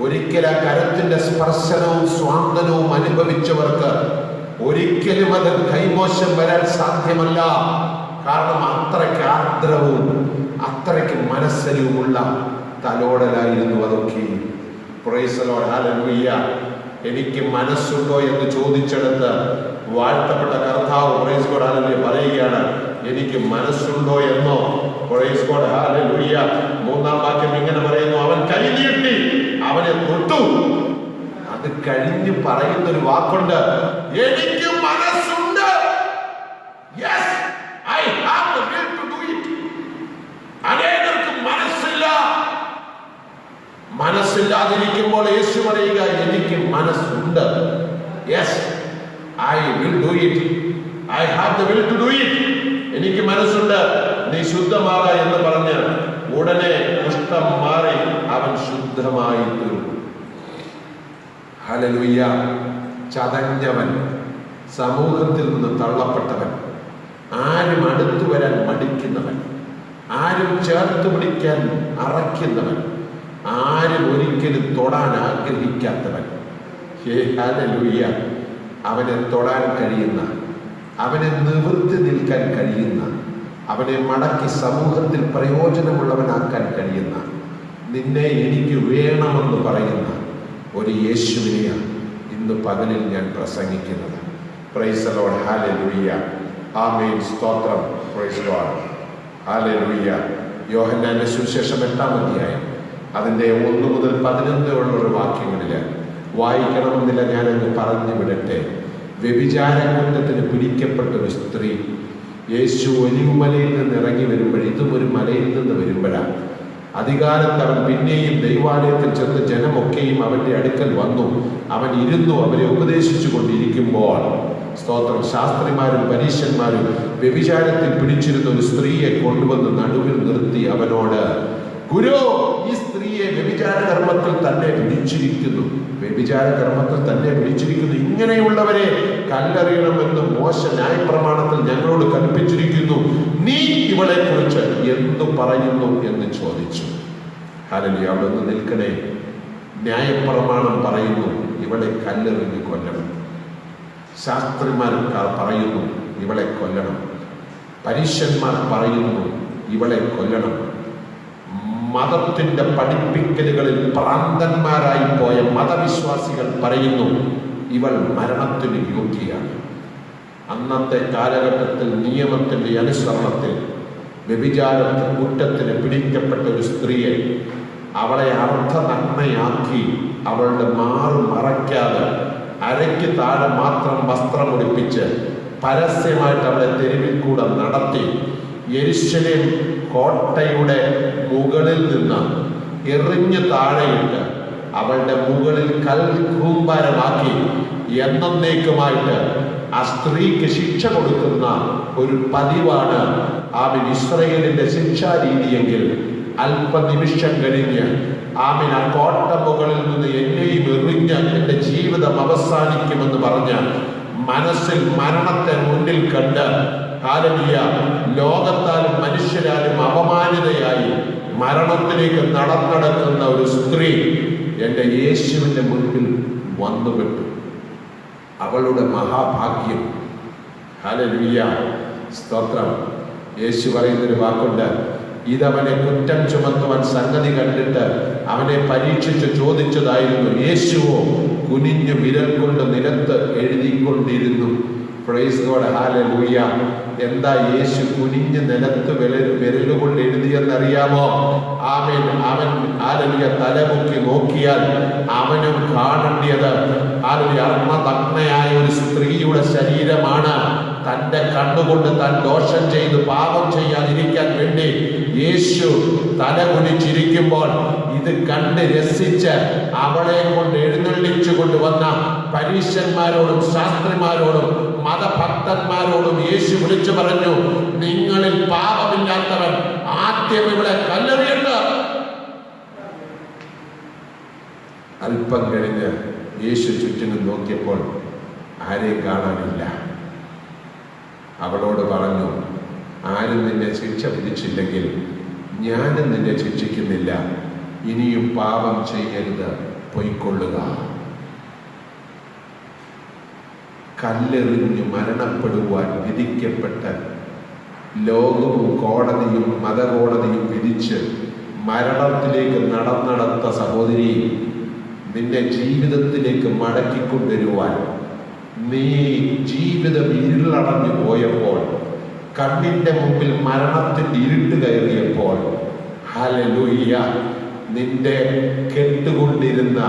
ഒരിക്കൽ ആ കരത്തിന്റെ സ്പർശനവും സ്വാന്തനവും അനുഭവിച്ചവർക്ക് ഒരിക്കലും അത് കൈമോശം വരാൻ സാധ്യമല്ല. കാരണം അത്രയ്ക്ക് ആർദ്രവും അത്രയ്ക്ക് മനസ്സലിവുമുള്ള തലോടലായിരുന്നു അതൊക്കെ. Price the Lord, hallelujah. എനിക്ക് മനസ്സുണ്ടോ എന്ന് ചോദിച്ചെടുത്ത് വാഴ്ത്തപ്പെട്ട കർത്താവ് പ്രൈസ് ഗോഡ് ഹല്ലേലൂയ പറയുകയാണ്, എനിക്ക് മനസ്സുണ്ടോ എന്നോ. Praise God hallelujah. മൂന്നാം വാക്യം ഇങ്ങനെ പറയുന്നു, അവൻ കൈ നീട്ടി അവനെ തൊട്ടു. അത് കഴിഞ്ഞ് പറയുന്ന ഒരു വാക്കുണ്ട്, എനിക്ക് മനസ്സുണ്ട്. Yes, I have the will to do it. അനേകർക്ക് മനസ്സില്ല. മനസ്സില്ലാതിരിക്കുമ്പോൾ യേശു പറയുക, എനിക്ക് മനസ്സുണ്ട്. Yes, I will do it. I have the will to do it. എനിക്ക് മനസ്സുണ്ട്, നീ ശുദ്ധമാക എന്ന് പറഞ്ഞ് ഉടനെ കുഷ്ഠം മാറി അവൻ ശുദ്ധമായി തീർന്നു. ഹല്ലേലൂയ. ചതഞ്ഞവൻ, സമൂഹത്തിൽ നിന്ന് തള്ളപ്പെട്ടവൻ, ആരും അടുത്തു വരാൻ മടിക്കുന്നവൻ, ആരും ചേർത്ത് പിടിക്കാൻ അറയ്ക്കുന്നവൻ, ആരും ഒരിക്കലും തൊടാൻ ആഗ്രഹിക്കാത്തവൻ, ഹല്ലേലൂയ, അവനെ തൊടാൻ കഴിയുന്ന, അവനെ നിവൃത്തി നിൽക്കാൻ കഴിയുന്ന, അവനെ മടക്കി സമൂഹത്തിൽ പ്രയോജനമുള്ളവനാക്കാൻ കഴിയുന്ന, നിന്നെ എനിക്ക് വേണമെന്ന് പറയുന്ന ഒരു യേശുവിനെയാണ് ഇന്ന് പകലിൽ ഞാൻ പ്രസംഗിക്കുന്നത്. പ്രൈസ് ദി ലോർഡ്, ഹല്ലേലൂയ, ആമേൻ, സ്തോത്രം. Price the Lord, hallelujah. യോഹന്നാന്റെ സുവിശേഷം 8-ാം അധ്യായം അതിൻ്റെ 1 മുതൽ 11 ഉള്ള വാക്യങ്ങളിൽ വായിക്കണമെന്നില്ല, ഞാനങ്ങ് പറഞ്ഞു വിടട്ടെ. വ്യഭിചാര കുറ്റത്തിന് പിടിക്കപ്പെട്ട ഒരു സ്ത്രീ യേശു ഒലിവുമലയിൽ നിന്ന് ഇറങ്ങി വരുമ്പോൾ, ഇതും ഒരു മലയിൽ നിന്ന് വരുമ്പോഴാണ്, അധികാരത്ത് അവൻ പിന്നെയും ദൈവാലയത്തിൽ ചെന്ന് ജനമൊക്കെയും അവന്റെ അടുക്കൽ വന്നു. അവൻ ഇരുന്നു അവരെ ഉപദേശിച്ചു കൊണ്ടിരിക്കുമ്പോൾ, സ്തോത്രം, ശാസ്ത്രിമാരും പരീശന്മാരും വ്യഭിചാരത്തിൽ പിടിച്ചിരുന്ന ഒരു സ്ത്രീയെ കൊണ്ടുവന്ന് നടുവിൽ നിർത്തി അവനോട്, ഗുരു, ഈ സ്ത്രീയെ വ്യഭിചാര കർമ്മത്തിൽ തന്നെ പിടിച്ചിരിക്കുന്നു, വ്യഭിചാര കർമ്മത്തിൽ തന്നെ പിടിച്ചിരിക്കുന്നു. ഇങ്ങനെയുള്ളവരെ കല്ലെറിയണമെന്ന് മോശ ന്യായപ്രമാണത്തിൽ ഞങ്ങളോട് കൽപ്പിച്ചിരിക്കുന്നു. നീ ഇവളെ കുറിച്ച് എന്തു പറയുന്നു എന്ന് ചോദിച്ചു. ഹല്ലേലൂയ. അവിടെ ഒന്ന് നിൽക്കണേ. ന്യായപ്രമാണം പറയുന്നു ഇവളെ കല്ലെറിഞ്ഞ് കൊല്ലണം. ശാസ്ത്രിമാർ പറയുന്നു ഇവളെ കൊല്ലണം. പരീശന്മാർ പറയുന്നു ഇവളെ കൊല്ലണം. മതത്തിന്റെ പഠിപ്പിക്കലുകളിൽ പ്രാന്തന്മാരായി പോയ മതവിശ്വാസികൾ പറയുന്നു ഇവൾ മരണത്തിന് യോഗ്യയാണ്. അന്നത്തെ കാലഘട്ടത്തിൽ നിയമത്തിന്റെ അനുസരണത്തിൽ വ്യഭിചാരത്തിൽ കുറ്റത്തിന് പിടിക്കപ്പെട്ട ഒരു സ്ത്രീയെ അവളെ അർദ്ധനഗ്നയാക്കി അവളുടെ മാറ് മറയ്ക്കാതെ അരയ്ക്ക് താഴെ മാത്രം വസ്ത്രം ഉടുപ്പിച്ച് പരസ്യമായിട്ട് അവളെ തെരുവിൽ കൂടെ നടത്തി യെരുശലേം കോട്ടയുടെ മുകളിൽ നിന്ന് എറിഞ്ഞു താഴെയിട്ട് അവളുടെ മുകളിൽ കൽകൂമ്പാരമാക്കി എന്നേക്കുമായിട്ട് ആ സ്ത്രീക്ക് ശിക്ഷ കൊടുക്കുന്ന ഒരു പതിവാണ് ആമീൻ ഇസ്രായേലിന്റെ ശിക്ഷാരീതിയെങ്കിൽ അല്പനിമിഷം കഴിഞ്ഞ് ആമീൻ ആ കോട്ട മുകളിൽ നിന്ന് എന്നെയും എറിഞ്ഞ് എന്റെ ജീവിതം അവസാനിക്കുമെന്ന് പറഞ്ഞ് മനസ്സിൽ മരണത്തെ മുന്നിൽ കണ്ട് ഹല്ലേലൂയ ലോകത്താലും മനുഷ്യരാലും അപമാനിതയായി മരണത്തിലേക്ക് നടക്കുന്ന ഒരു സ്ത്രീ എൻ്റെ യേശുവിൻ്റെ മുൻപിൽ വന്നുപെട്ടു. അവളുടെ മഹാഭാഗ്യം. ഹല്ലേലൂയ, സ്തോത്രം. യേശു പറയുന്നൊരു വാക്കുണ്ട്, ഇതവനെ കുറ്റം ചുമത്തുവാൻ സംഗതി കണ്ടിട്ട് അവനെ പരീക്ഷിച്ച് ചോദിച്ചതായിരുന്നു. യേശുവോ കുനിഞ്ഞു വിരൽ കൊണ്ട് നിലത്ത് എഴുതിക്കൊണ്ടിരുന്നു. Praise God, hallelujah. എന്താ യേശു കുനിഞ്ഞ് നിലത്ത് വിരലുകൊണ്ട് എഴുതിയെന്നറിയാമോ? ആമേൻ. അവൻ ഹല്ലേലൂയ തലമുക്കി നോക്കിയാൽ അവനും കാണേണ്ടത് ഹല്ലേലൂയ അർമ്മനഗ്നയായ ഒരു സ്ത്രീയുടെ ശരീരമാണ്. തന്റെ കണ്ണുകൊണ്ട് താൻ ദോഷം ചെയ്ത് പാപം ചെയ്യാതിരിക്കാൻ വേണ്ടി യേശു തല കുനിച്ചിരിക്കുമ്പോൾ ഇത് കണ്ട് രസിച്ച് അവളെ കൊണ്ട് എഴുന്നള്ളിച്ചു കൊണ്ടുവന്ന പരീശന്മാരോടും ശാസ്ത്രിമാരോടും മതഭക്തന്മാരോടും യേശു വിളിച്ചു പറഞ്ഞു, നിങ്ങളിൽ പാപമില്ലാത്തവൻ ആദ്യം ഇവിടെ കല്ലെറിയട്ടെ. അല്പം കഴിഞ്ഞ് യേശു ചുറ്റിനും നോക്കിയപ്പോൾ ആരെയും കാണാനില്ല. അവളോട് പറഞ്ഞു, ആരും നിന്നെ ശിക്ഷ വിധിച്ചില്ലെങ്കിൽ ഞാനും നിന്നെ ശിക്ഷിക്കുന്നില്ല. ഇനിയും പാപം ചെയ്യരുത്, പൊയ്ക്കൊള്ളുക. കല്ലെറിഞ്ഞു മരണപ്പെടുവാൻ വിധിക്കപ്പെട്ട ലോകവും കോടതിയും മതകോടതിയും വിധിച്ച് മരണത്തിലേക്ക് നടന്നെടുത്ത സഹോദരി, നിന്റെ ജീവിതത്തിലേക്ക് മടക്കിക്കൊണ്ടുവരുവാൻ നീ ജീവിതം ഇരുളടഞ്ഞു പോയപ്പോൾ, കണ്ണിന്റെ മുമ്പിൽ മരണത്തിന്റെ ഇരുട്ട് കയറിയപ്പോൾ, ഹല്ലേലൂയ, നിന്റെ കെട്ടുകൊണ്ടിരുന്ന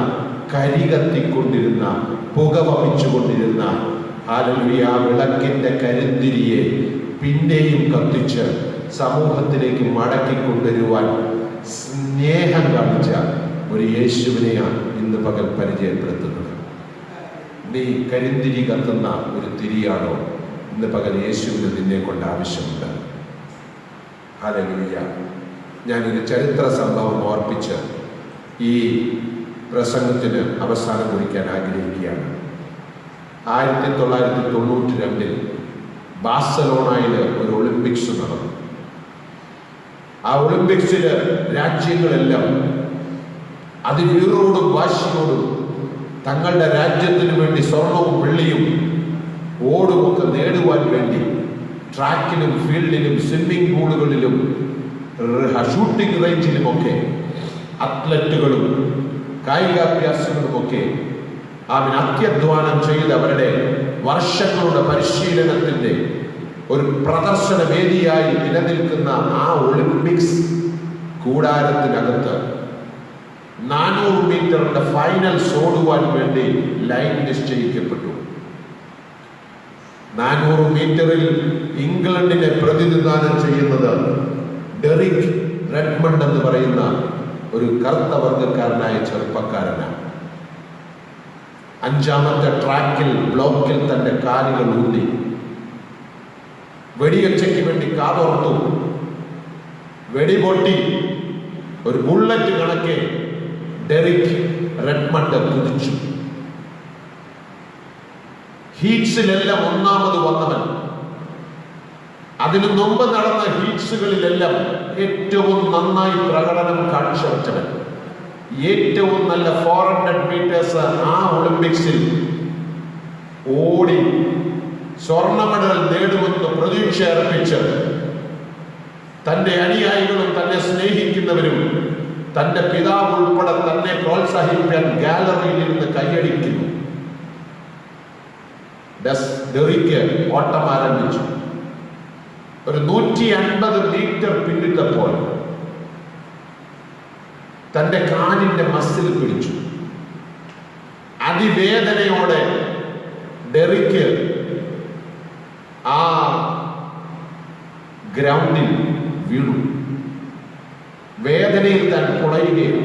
കരി കത്തിക്കൊണ്ടിരുന്ന പുക വമിച്ചുകൊണ്ടിരുന്ന ഹല്ലേലൂയ വിളക്കിന്റെ കരുത്തിരിയെ പിന്നെയും കത്തിച്ച് സമൂഹത്തിലേക്ക് മടക്കിക്കൊണ്ടുവരുവാൻ സ്നേഹം കാണിച്ച ഒരു യേശുവിനെയാണ് ഇന്ന് പകൽ പരിചയപ്പെടുത്തുന്നത്. നീ കരിന്തിരി കത്തുന്ന ഒരു തിരിയാണോ? ഇന്ന് പകൽ യേശുവിന് നിന്നെ കൊണ്ട് ആവശ്യമുണ്ട്. ഹല്ലേലൂയ. ഞാനൊരു ചരിത്ര സംഭവം ഓർപ്പിച്ച് ഈ പ്രസംഗത്തിന് അവസാനം കുറിക്കാൻ ആഗ്രഹിക്കുകയാണ്. 1992 ബാഴ്സലോണയിൽ ഒരു ഒളിമ്പിക്സ് നടന്നു. ആ ഒളിമ്പിക്സിൽ രാജ്യങ്ങളെല്ലാം അതിവീറോടും വാശിയോടും തങ്ങളുടെ രാജ്യത്തിന് വേണ്ടി സ്വർണവും വെള്ളിയും ഓടുമൊക്കെ നേടുവാൻ വേണ്ടി ട്രാക്കിലും ഫീൽഡിലും സ്വിമ്മിംഗ് പൂളുകളിലും ഷൂട്ടിംഗ് റേഞ്ചിലുമൊക്കെ അത്ലറ്റുകളും കായികാഭ്യാസങ്ങളുമൊക്കെ അത്യധ്വാനം ചെയ്ത് അവരുടെ വർഷങ്ങളുടെ പരിശീലനത്തിൻ്റെ ഒരു പ്രദർശന വേദിയായി നിലനിൽക്കുന്ന ആ ഒളിമ്പിക്സ് കൂടാരത്തിനകത്ത് 400 മീറ്ററിന്റെ ഫൈനൽസ് ഓടുവാൻ വേണ്ടി ലൈൻ നിശ്ചയിക്കപ്പെട്ടു. 400 മീറ്ററിൽ ഇംഗ്ലണ്ടിനെ പ്രതിനിധാനം ചെയ്യുന്നത് ഡെറിക് റെഡ്മണ്ട് എന്ന് പറയുന്ന ഒരു കറുത്ത വർഗക്കാരനായ ചെറുപ്പക്കാരനാണ്. 5ാമത്തെ ട്രാക്കിൽ ബ്ലോക്കിൽ തന്റെ കാലുകൾ ഊന്നി വെടിയൊച്ചയ്ക്ക് വേണ്ടി കാതോർത്തു. വെടിപൊട്ടി ഒരു ബുള്ളറ്റ് കണക്കെ ഡെറിക് റെഡ്മണ്ട് കുതിച്ചു. ഹീറ്റ്സിലെല്ലാം 1ാമത് വന്നവൻ. അതിനു മുമ്പ് നടന്ന ഹീറ്റ്സുകളിലെല്ലാം ഏറ്റവും നന്നായി പ്രകടനം കാഴ്ചവെച്ചവൻ, ഏറ്റവും നല്ല 400 മീറ്റേഴ്സ് ആ ഒളിമ്പിക്സിൽ ഓടി സ്വർണ്ണ മെഡൽ നേടുമെന്ന് പ്രതീക്ഷ അർപ്പിച്ച് തന്റെ അനുയായികളും തന്നെ സ്നേഹിക്കുന്നവരും തന്റെ പിതാവ് ഉൾപ്പെടെ തന്നെ പ്രോത്സാഹിപ്പിക്കാൻ ഗാലറിയിൽ ഇരുന്ന് കൈയടിക്കുന്നു. ഡെറിക്ക് ഓട്ടം ആരംഭിച്ചു. ഒരു 150 മീറ്റർ പിന്നിട്ടപ്പോൾ തന്റെ കാലിന്റെ മസിൽ പിടിച്ചു. അതിവേദനയോടെ ഡെറിക്ക് ആ ഗ്രൗണ്ടിൽ വീണു. വേദനയിൽ താൻ കുളയുകയാണ്.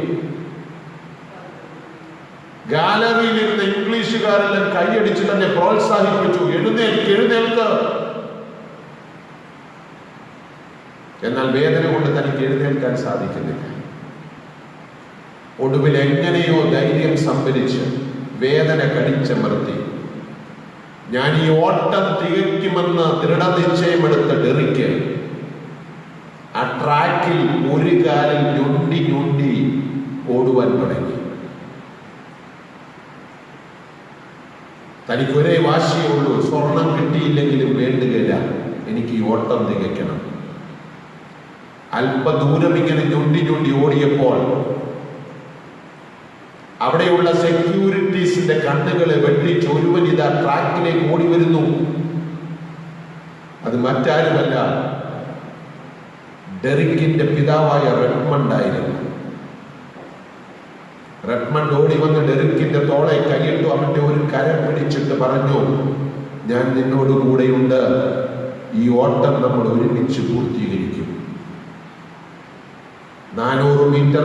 ഗാലറിയിലിരുന്ന ഇംഗ്ലീഷുകാരെല്ലാം കൈയടിച്ച് തന്നെ പ്രോത്സാഹിപ്പിച്ചു, എഴുന്നേൽക്ക്. എന്നാൽ വേദന കൊണ്ട് തനിക്ക് എഴുന്നേൽക്കാൻ സാധിക്കുന്നില്ല. ഒടുവിൽ എങ്ങനെയോ ധൈര്യം സംഭരിച്ച് വേദന കടിച്ചമർത്തി ഞാൻ ഈ ഓട്ടം തികയ്ക്കുമെന്ന് ദൃഢനിശ്ചയമെടുത്ത ഡെറിക്ക് ആ ട്രാക്കിൽ ഒരു കാലിൽ ഞൊണ്ടി ഓടുവാൻ തുടങ്ങി. തനിക്ക് ഒരേ വാശിയേ ഉള്ളൂ, സ്വർണം കിട്ടിയില്ലെങ്കിലും വേണ്ടുകയില്ല, എനിക്ക് ഈ ഓട്ടം തികയ്ക്കണം. അല്പദൂരം ഇങ്ങനെ ഞൊണ്ടി ഓടിയപ്പോൾ അവിടെയുള്ള സെക്യൂരിറ്റീസിന്റെ കണ്ണുകളെ വെട്ടിച്ച് ഒരുവൻ ഇതാ ട്രാക്കിലേക്ക് ഓടി വരുന്നു. അത് മറ്റാരുമല്ല, ഡെറിക്കിന്റെ പിതാവായ റെഡ്മണ്ട് ആയിരുന്നു. റെഡ്മണ്ട് ഓടി വന്ന് ഡെറിക്കിന്റെ തോളെ കൈയിട്ടു അവന്റെ ഒരു കരം പിടിച്ചിട്ട് പറഞ്ഞു, ഞാൻ നിന്നോട് കൂടെയുണ്ട്, ഈ ഓട്ടം നമ്മൾ ഒരുമിച്ച് പൂർത്തീകരിക്കും. 400 മീറ്റർ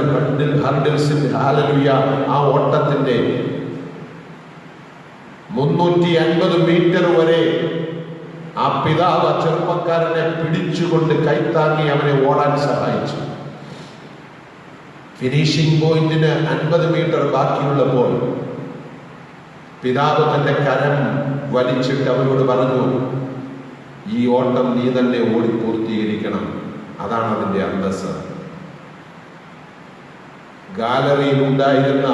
ഹർഡിൽസിന്റെ ഹല്ലേലൂയ ആ ഓട്ടത്തിന്റെ 350 മീറ്റർ വരെ ആ പിതാവ് ചെറുപ്പക്കാരനെ പിടിച്ചുകൊണ്ട് കൈത്താങ്ങി അവനെ ഓടാൻ സഹായിച്ചു. ഫിനിഷിംഗ് പോയിന്റിന് 50 മീറ്റർ ബാക്കിയുള്ളപ്പോൾ പിതാവ് തന്റെ കരം വലിച്ചിട്ട് അവനോട് പറഞ്ഞു, ഈ ഓട്ടം നീ തന്നെ ഓടി പൂർത്തീകരിക്കണം, അതാണ് അതിന്റെ അന്തസ്സ്. ഗാലറിയിൽ ഉണ്ടായിരുന്ന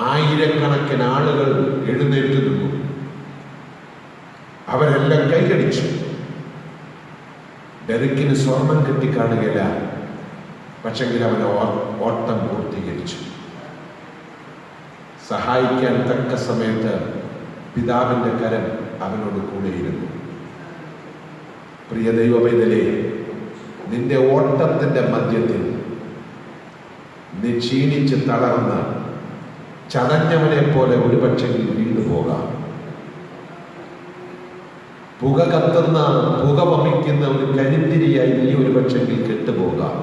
ആയിരക്കണക്കിന് ആളുകൾ എഴുന്നേറ്റ് നിന്നു. അവരെല്ലാം കൈകടിച്ചു. ഡെറിക്കിന് സ്വർണം കിട്ടിക്കാണുകയില്ല, പക്ഷെങ്കിൽ അവൻ ഓട്ടം പൂർത്തീകരിച്ചു. സഹായിക്കാൻ തക്ക സമയത്ത് പിതാവിന്റെ കരം അവനോട് കൂടെയിരുന്നു. പ്രിയ ദൈവമൈതലേ, നിന്റെ ഓട്ടത്തിന്റെ മധ്യത്തിൽ നീ ക്ഷീണിച്ച് തളർന്ന് ചതഞ്ഞവനെ പോലെ ഒരുപക്ഷെങ്കിൽ വീണ്ടു പോകാം. പുക കത്തുന്ന, പുക വമിക്കുന്ന ഒരു കരിന്തിരിയായി നീ ഒരുപക്ഷെങ്കിൽ കെട്ടുപോകാം.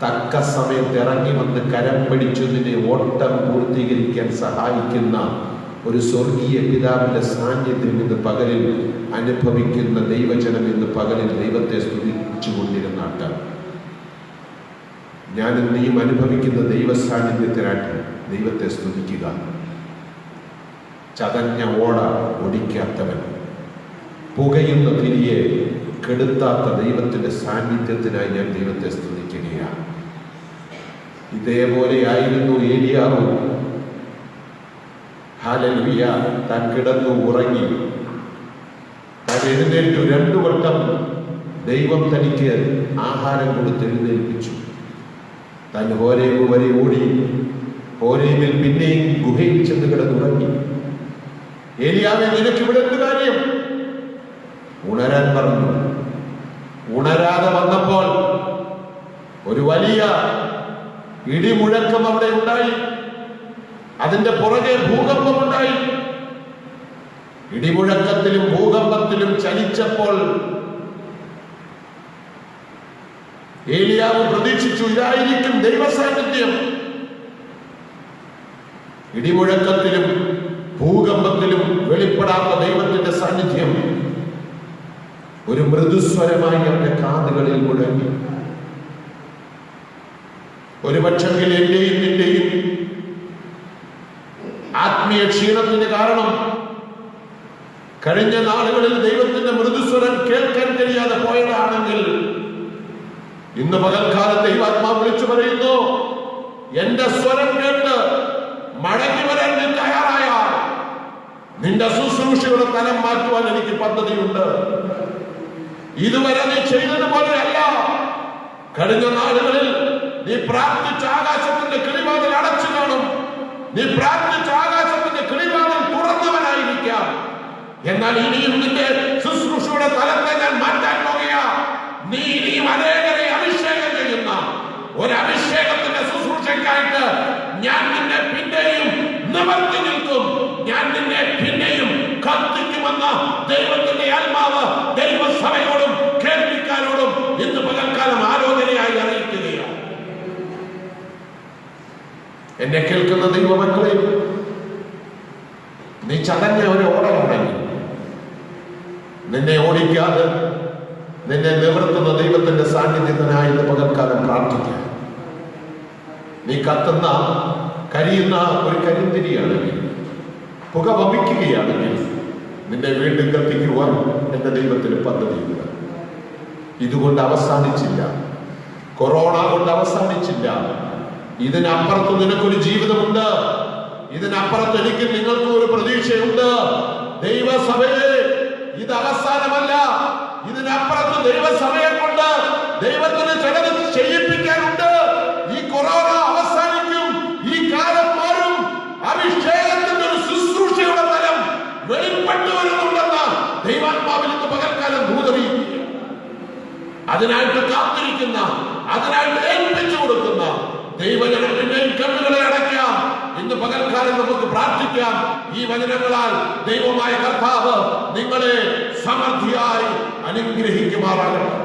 തക്ക സമയത്ത് ഇറങ്ങി വന്ന് കരം പിടിച്ചു നിന്നെ ഓട്ടം പൂർത്തീകരിക്കാൻ സഹായിക്കുന്ന ഒരു സ്വർഗീയ പിതാവിന്റെ സാന്നിധ്യം ഇന്ന് പകലിൽ അനുഭവിക്കുന്ന ദൈവജനം ഇന്ന് പകലിൽ ദൈവത്തെ സ്തുതിച്ചു കൊണ്ടിരുന്നാട്ട് ഞാൻ നീയും അനുഭവിക്കുന്ന ദൈവ സാന്നിധ്യത്തിനായിട്ട് ദൈവത്തെ സ്തുതിക്കുക. ചതഞ്ഞ ഓട ഒടിക്കാത്തവൻ, പുകയുന്ന തിരിയെ കെടുത്താത്ത ദൈവത്തിന്റെ സാന്നിധ്യത്തിനായി ഞാൻ ദൈവത്തെ സ്തുതിക്കുകയാണ്. ഇതേപോലെയായിരുന്നു ഏലിയാവ്. ഹല്ലേലൂയ. താൻ കിടന്നു ഉറങ്ങി, താൻ എഴുന്നേറ്റു. 2 വട്ടം ദൈവം തനിക്ക് ആഹാരം കൊടുത്ത് എഴുന്നേൽപ്പിച്ചു. താൻ ഹോരേബ് വരെ ഓടി, ഹോരേബിൽ പിന്നെയും ഗുഹയിൽ ചെന്ന് കിടന്നുറങ്ങി. ഏലിയാവേ, നിനക്ക് ഇവിടെ എന്ത് കാര്യം? ഉണരാൻ പറഞ്ഞു. ഉണരാതെ വന്നപ്പോൾ ഒരു വലിയ ഇടിമുഴക്കം അവിടെ ഉണ്ടായി. അതിന്റെ പുറകെ ഭൂകമ്പമുണ്ടായി. ഇടിമുഴക്കത്തിലും ഭൂകമ്പത്തിലും ചലിച്ചപ്പോൾ ഏലിയാവ് പ്രതീക്ഷിച്ചു, ഇതായിരിക്കും ദൈവസാന്നിധ്യം. ഇടിമുഴക്കത്തിലും ഭൂകമ്പത്തിലും വെളിപ്പെടാത്ത ദൈവത്തിന്റെ സാന്നിധ്യം ഒരു മൃദുസ്വരമായി അവന്റെ കാതുകളിൽ മുഴങ്ങി. ഒരുപക്ഷെങ്കിൽ എന്റെയും നിന്റെയും ആത്മീയ ക്ഷീണത്തിന് കാരണം കഴിഞ്ഞ നാളുകളിൽ ദൈവത്തിന്റെ മൃദുസ്വരം കേൾക്കാൻ കഴിയാതെ പോയതാണെങ്കിൽ ഇന്ന് പകൽക്കാലം ദൈവാത്മാവ് വിളിച്ചു പറയുന്നു, എന്റെ സ്വരം കേട്ട് മടങ്ങി വരാൻ നീ തയ്യാറായാൽ നിന്റെ ശുശ്രൂഷയുടെ തലം മാറ്റുവാൻ എനിക്ക് പദ്ധതിയുണ്ട്. ഇതുവരെ നീ ചെയ്തതുപോലെയല്ല. കഴിഞ്ഞ നാളുകളിൽ നീ പ്രാർത്ഥിച്ച ആകാശത്തിന്റെ കിളിവാതിൽ അടച്ചു കാണും. നീ പ്രാർത്ഥിച്ച ആകാശത്തിന്റെ കിളിവാതിൽ തുറന്നവനായിരിക്കാം. എന്നാൽ ഇനിയും നിന്റെ ശുശ്രൂഷയുടെ തലത്തെ ഞാൻ മാറ്റാൻ പോകുകയാ. നീ ഇനിയും അനേകരെ അഭിഷേകം ചെയ്യുന്ന ഒരു അഭിഷേകത്തിന്റെ ശുശ്രൂഷയ്ക്കായിട്ട് ഞാൻ നിന്നെ പിന്നെയും നിവർത്തി നിൽക്കും. ഞാൻ നിന്നെ പിന്നെയും കത്തിക്കുമെന്ന ദൈവത്തിന്റെ ആത്മാവ് ദൈവസഭയോടും കേൾവിക്കാരോടും ഇന്ന് പകൽക്കാലം ആലോചനയായി അറിയിക്കുകയാണ്. എന്നെ കേൾക്കുന്ന ദൈവമക്കളെ, നീ ചടഞ്ഞ ഒരു ഓടയാണെങ്കിൽ നിന്നെ ഓടിക്കാതെ നിന്നെ നിവർത്തുന്ന ദൈവത്തിന്റെ സാന്നിധ്യത്തിനായി പകൽക്കാലം പ്രാർത്ഥിക്കുക. നീ കത്തുന്ന കരിയുന്ന ഒരു കരിന്തിരിയാണെങ്കിൽ, പുക വമിക്കുകയാണെങ്കിൽ നിന്നെ വീണ്ടും കത്തിക്കുവാൻ എന്റെ ദൈവത്തിന് പദ്ധതിയില്ല. ഇതുകൊണ്ട് അവസാനിച്ചില്ല, കൊറോണ കൊണ്ട് അവസാനിച്ചില്ല. ഇതിനപ്പുറത്ത് നിനക്കൊരു ജീവിതമുണ്ട്. ഇതിനപ്പുറത്ത് എനിക്ക് നിങ്ങൾക്കും ഒരു പ്രതീക്ഷയുണ്ട്. ദൈവസഭയെ ഇത് അവസാനമല്ല. ഇതിനപ്പുറത്ത് ദൈവസഭയെ കൊണ്ട് ദൈവത്തിന് ചിലത് ചെയ്യിപ്പിക്കാനുണ്ട്. ഈ കൊറോണ അവസാനിക്കും, ഈ കാലം മാറും. അഭിഷേകത്തിന്റെ ഒരു ശുശ്രൂഷയുടെ തലം വെളിപ്പെട്ടു വരുന്നുണ്ടെന്ന് ദൈവാത്മാവിൽ ഇന്ന് പകൽക്കാലം ദൂതറിയിക്കുക. അതിനായിട്ട് കാത്തിരിക്കുന്ന, അതിനായിട്ട് ഏൽപ്പിച്ചു കൊടുക്കുന്ന ദൈവജനത്തിന്റെയും കണ്ണുകളെ അടയ്ക്കാം. ഇന്ന് പകൽക്കാലം നമുക്ക് പ്രാർത്ഥിക്കാം. ഈ വചനങ്ങളാൽ ദൈവമായ കർത്താവ് നിങ്ങളെ സമൃദ്ധിയായി അനുഗ്രഹിക്കുമാറാകട്ടെ.